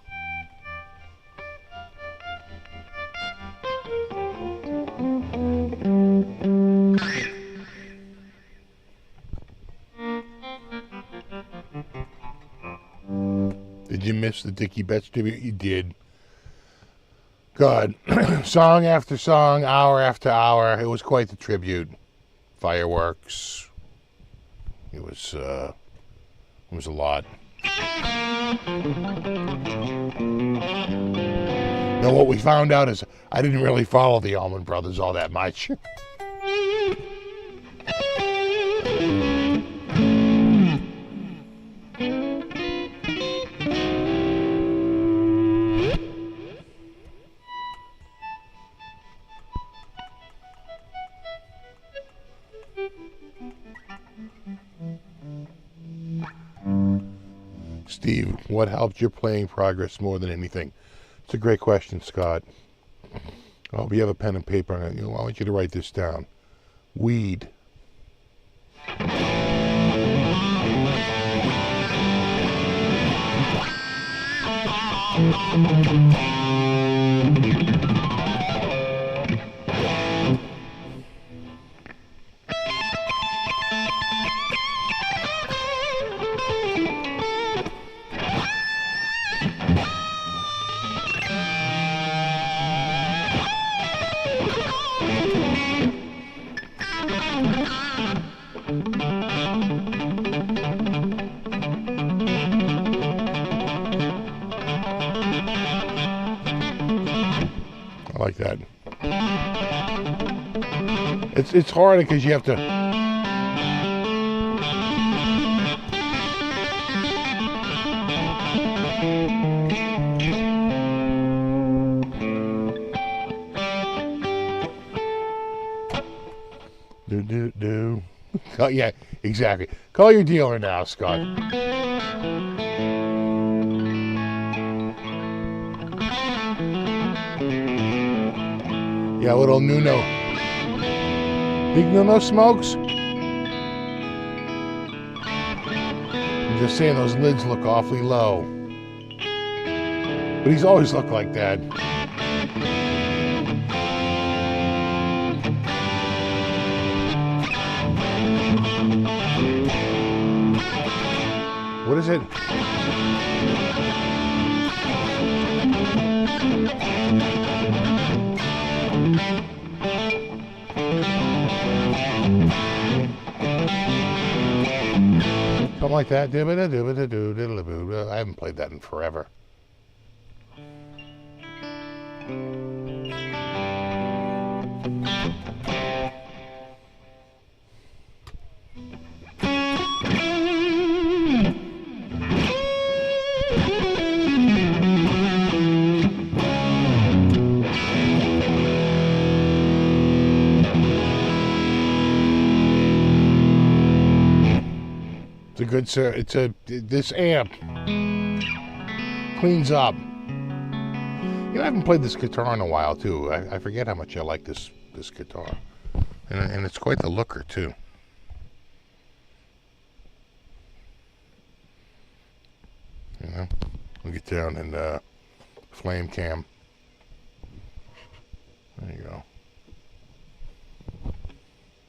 Did you miss the Dickie Betts tribute? You did. God, song after song, hour after hour. It was quite the tribute. Fireworks. It was a lot. Now, what we found out is I didn't really follow the Allman Brothers all that much. Steve, what helped your playing progress more than anything? It's a great question, Scott. Oh, if you have a pen and paper, I want you to write this down. Weed. I like that. It's hard because you have to. Do. Oh, yeah, exactly. Call your dealer now, Scott. Yeah, little Nuno. Big Nuno smokes? I'm just saying those lids look awfully low. But he's always looked like that. What is it? Something like that. I haven't played that in forever. It's a good, sir. This amp cleans up. I haven't played this guitar in a while too. I forget how much I like this guitar, and it's quite the looker too. We'll get down and flame cam. There you go.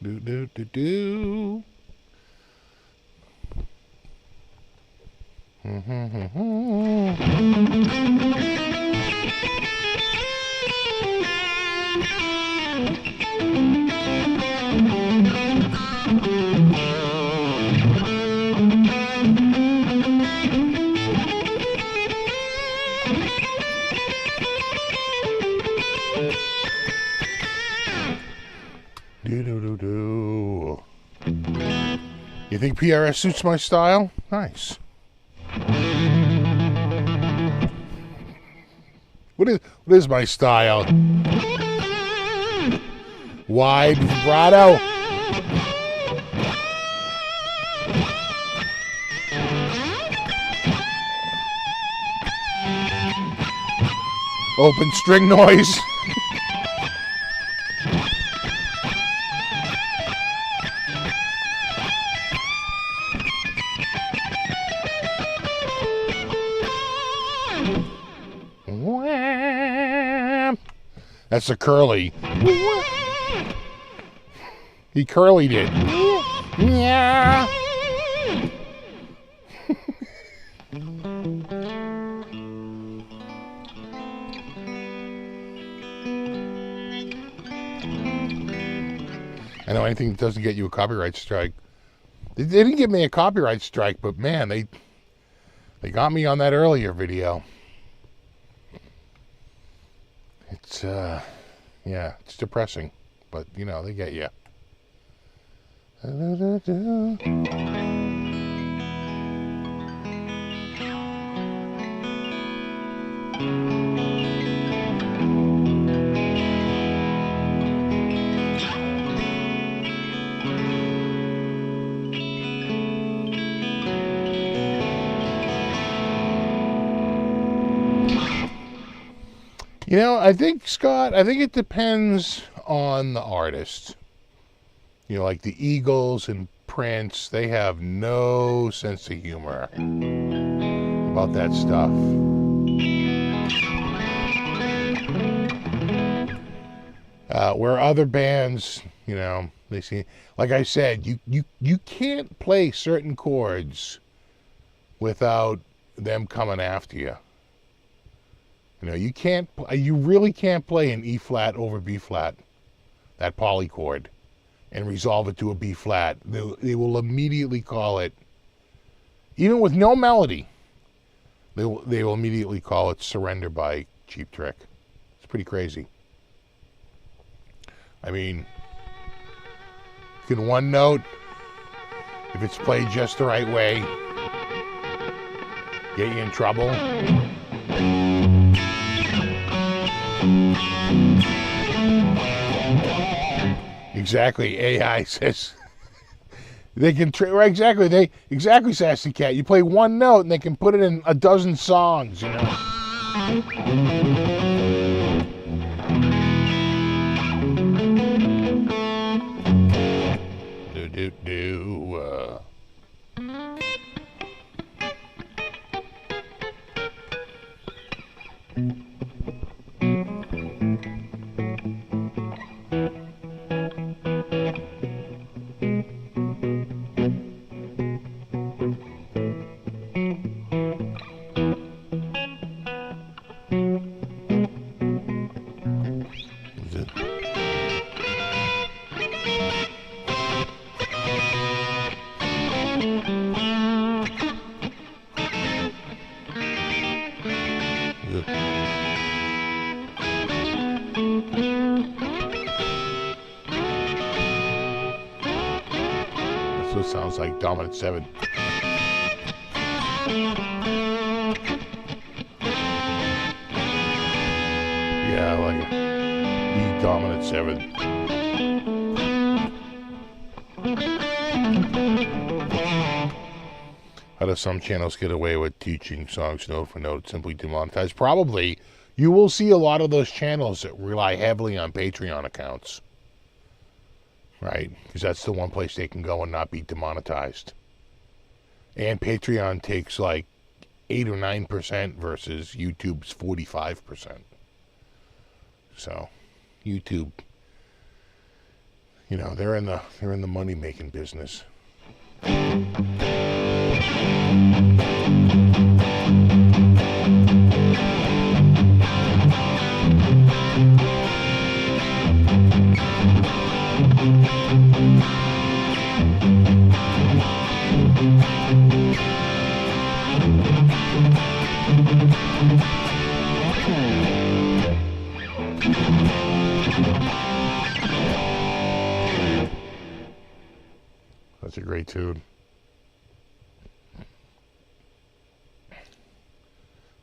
Do do do do. You think PRS suits my style? Nice. What is my style? Wide vibrato. Open string noise. That's a curly. He curlied it. Yeah. I know anything that doesn't get you a copyright strike. They didn't give me a copyright strike, but man, they got me on that earlier video. It's yeah, it's depressing, but you know, they get you. You know, I think, Scott, I think it depends on the artist. You know, like the Eagles and Prince, they have no sense of humor about that stuff. Where other bands, you know, they see, like I said, you can't play certain chords without them coming after you. You know, you really can't play an E flat over B flat, that polychord, and resolve it to a B flat. They will immediately call it, even with no melody, they will immediately call it Surrender by Cheap Trick. It's pretty crazy. I mean, can one note, if it's played just the right way, get you in trouble? Exactly. AI says they can exactly. Exactly, Sassy Cat. You play one note and they can put it in a dozen songs, you know. That's what sounds like dominant 7. Yeah, I like it. E dominant 7. How do some channels get away with teaching songs note for note, simply demonetized? Probably. You will see a lot of those channels that rely heavily on Patreon accounts. Right? Because that's the one place they can go and not be demonetized. And Patreon takes like 8 or 9% versus YouTube's 45%. So, YouTube, you know, they're in the money making business. That's a great tune. I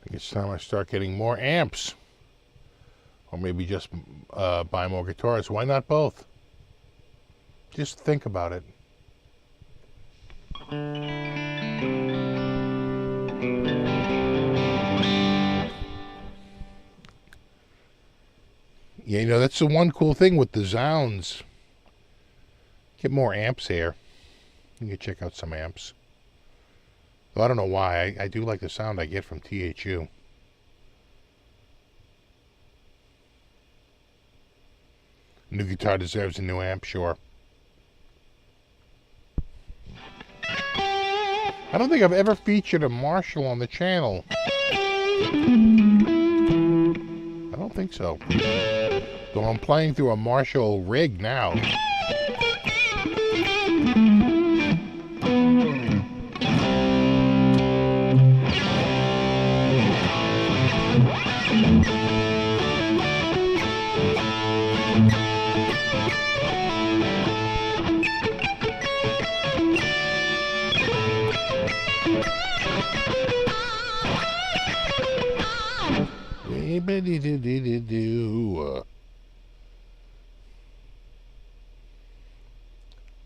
think it's time I start getting more amps. Or maybe just buy more guitars. Why not both? Just think about it. Yeah, you know, that's the one cool thing with the Zounds. Get more amps here. You can check out some amps. Though I don't know why. I do like the sound I get from THU. New guitar deserves a new amp, sure. I don't think I've ever featured a Marshall on the channel. I don't think so. Though I'm playing through a Marshall rig now.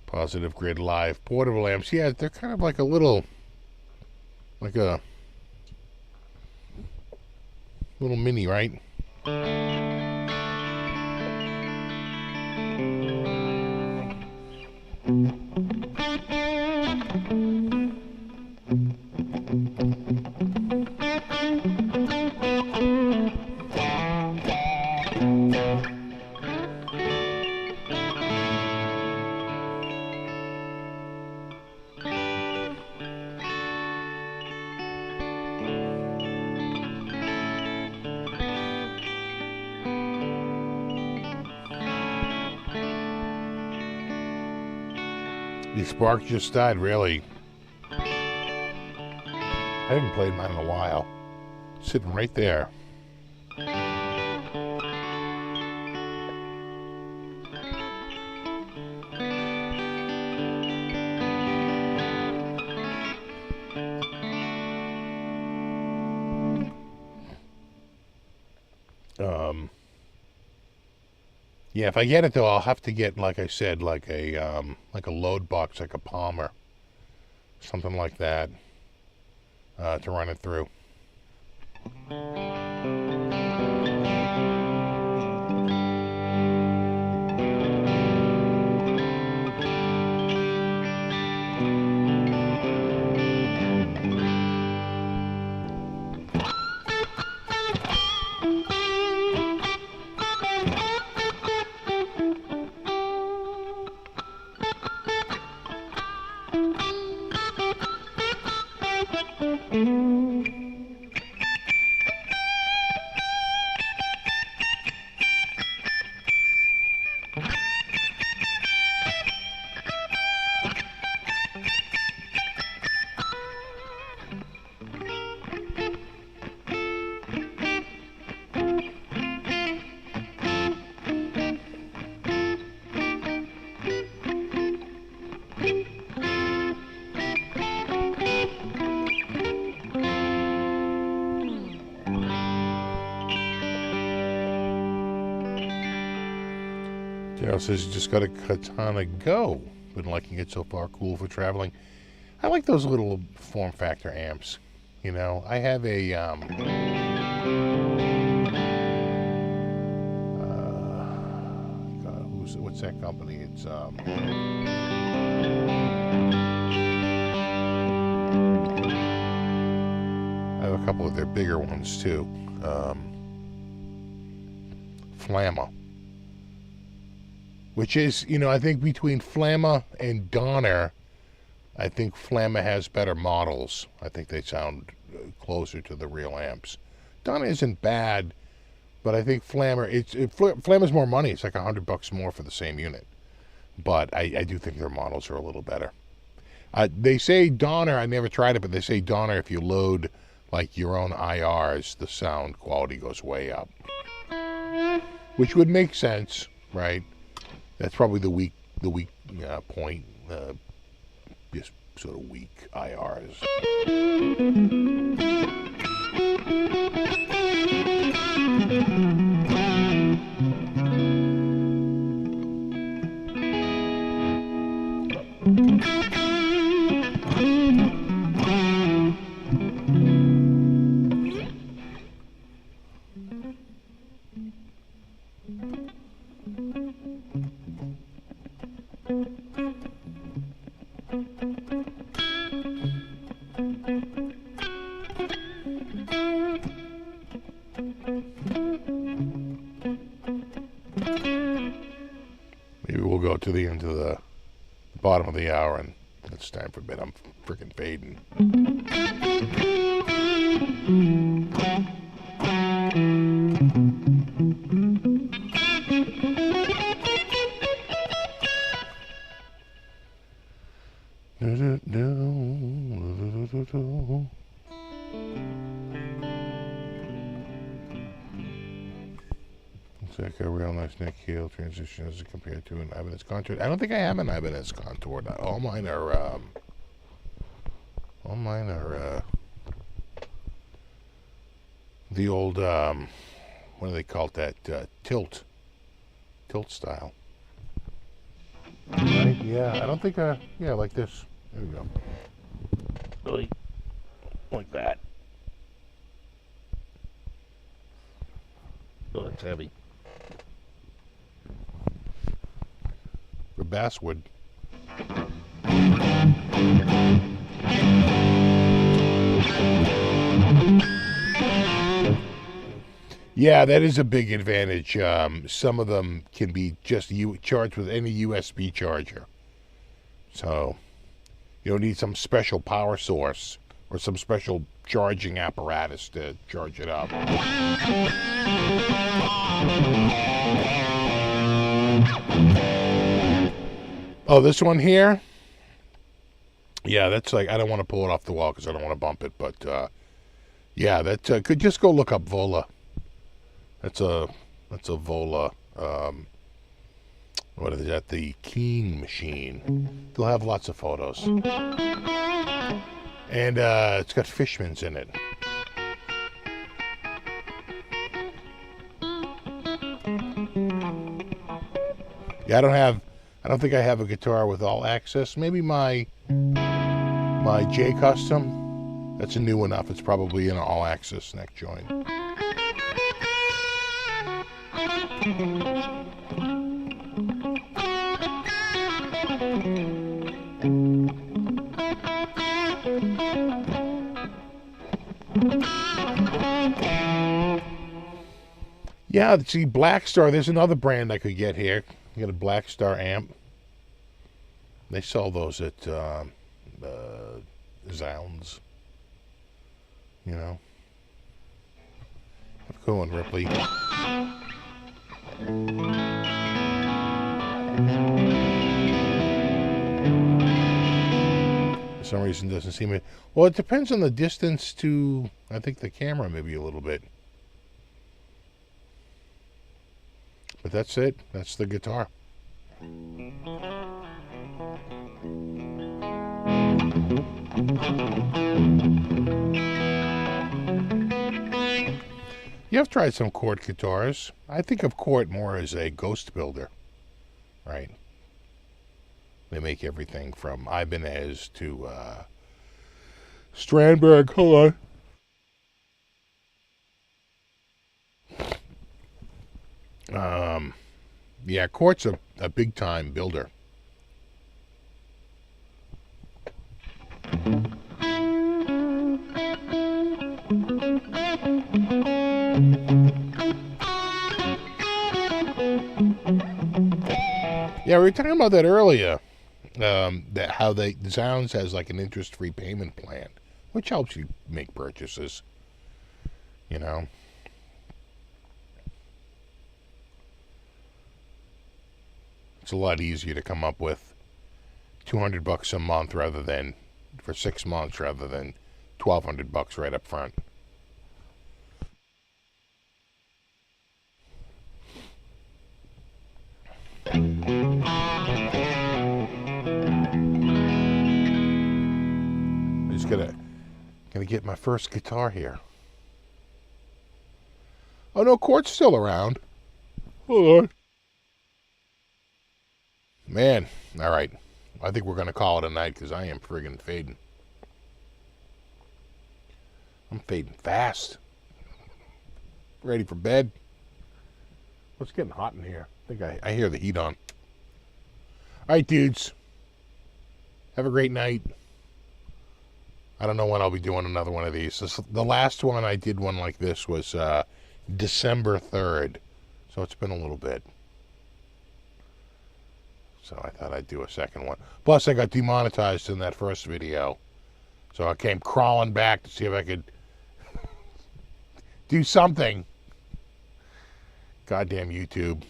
Positive Grid Live portable amps. Yeah, they're kind of like a little mini, right? The spark just died, really. I haven't played mine in a while. Sitting right there. Yeah, if I get it though, I'll have to get, like I said, like a load box, like a Palmer, something like that, to run it through. Daryl says you just got a Katana Go. Been liking it so far. Cool for traveling. I like those little form factor amps. You know, I have a God, what's that company? It's a couple of their bigger ones too. Flamma, which is, I think between Flamma and Donner, I think Flamma has better models. I think they sound closer to the real amps. Donner isn't bad, but I think Flamma's more money. It's like $100 more for the same unit. But I do think their models are a little better. They say Donner, I never tried it, but they say Donner, if you load like your own IRs, the sound quality goes way up. Which would make sense, right? That's probably the weak point. Just sort of weak IRs. Maybe we'll go to the end of the bottom of the hour, and it's time for bed. I'm freaking fading. It's like a real nice neck heel transition as compared to an Ibanez Contour. I don't think I have an Ibanez Contour. All mine are the old what do they call that? Tilt style. Right? Yeah, I don't think yeah, like this. There we go. Really, like that. Oh, it's heavy. For basswood. Yeah, that is a big advantage. Some of them can be just charged with any USB charger. So you don't need some special power source or some special charging apparatus to charge it up. Oh, this one here? Yeah, that's like, I don't want to pull it off the wall because I don't want to bump it, but yeah, that could just go look up Vola. That's a Vola, what is that, the Keen machine. They'll have lots of photos. And it's got Fishmans in it. Yeah, I don't think I have a guitar with all access. Maybe my J Custom. That's a new enough. It's probably an all access neck joint. Yeah, see, Black Star, there's another brand I could get here. You get a Black Star amp. They sell those at Zounds. You know. Have a good one, Ripley. For some reason, doesn't seem it. Well, it depends on the distance to, I think, the camera, maybe a little bit. But that's it. That's the guitar. You have tried some Cort guitars. I think of Cort more as a ghost builder, right? They make everything from Ibanez to Strandberg. Hold on. Yeah, Cort's a big time builder. Yeah, we were talking about that earlier. That how the Zounds has like an interest-free payment plan, which helps you make purchases. You know, it's a lot easier to come up with $200 a month rather than for 6 months rather than $1,200 right up front. I just gotta get my first guitar here. Oh no, Court's still around. Hold on. Man, all right. I think we're gonna call it a night because I am friggin' fading. I'm fading fast. Ready for bed. It's getting hot in here. I think I hear the heat on. All right, dudes. Have a great night. I don't know when I'll be doing another one of these. The last one I did one like this was December 3rd. So it's been a little bit. So I thought I'd do a second one. Plus, I got demonetized in that first video. So I came crawling back to see if I could do something. Goddamn YouTube.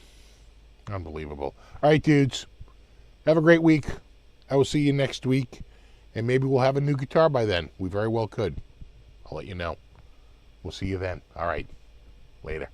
Unbelievable. All right, dudes. Have a great week. I will see you next week. And maybe we'll have a new guitar by then. We very well could. I'll let you know. We'll see you then. All right. Later.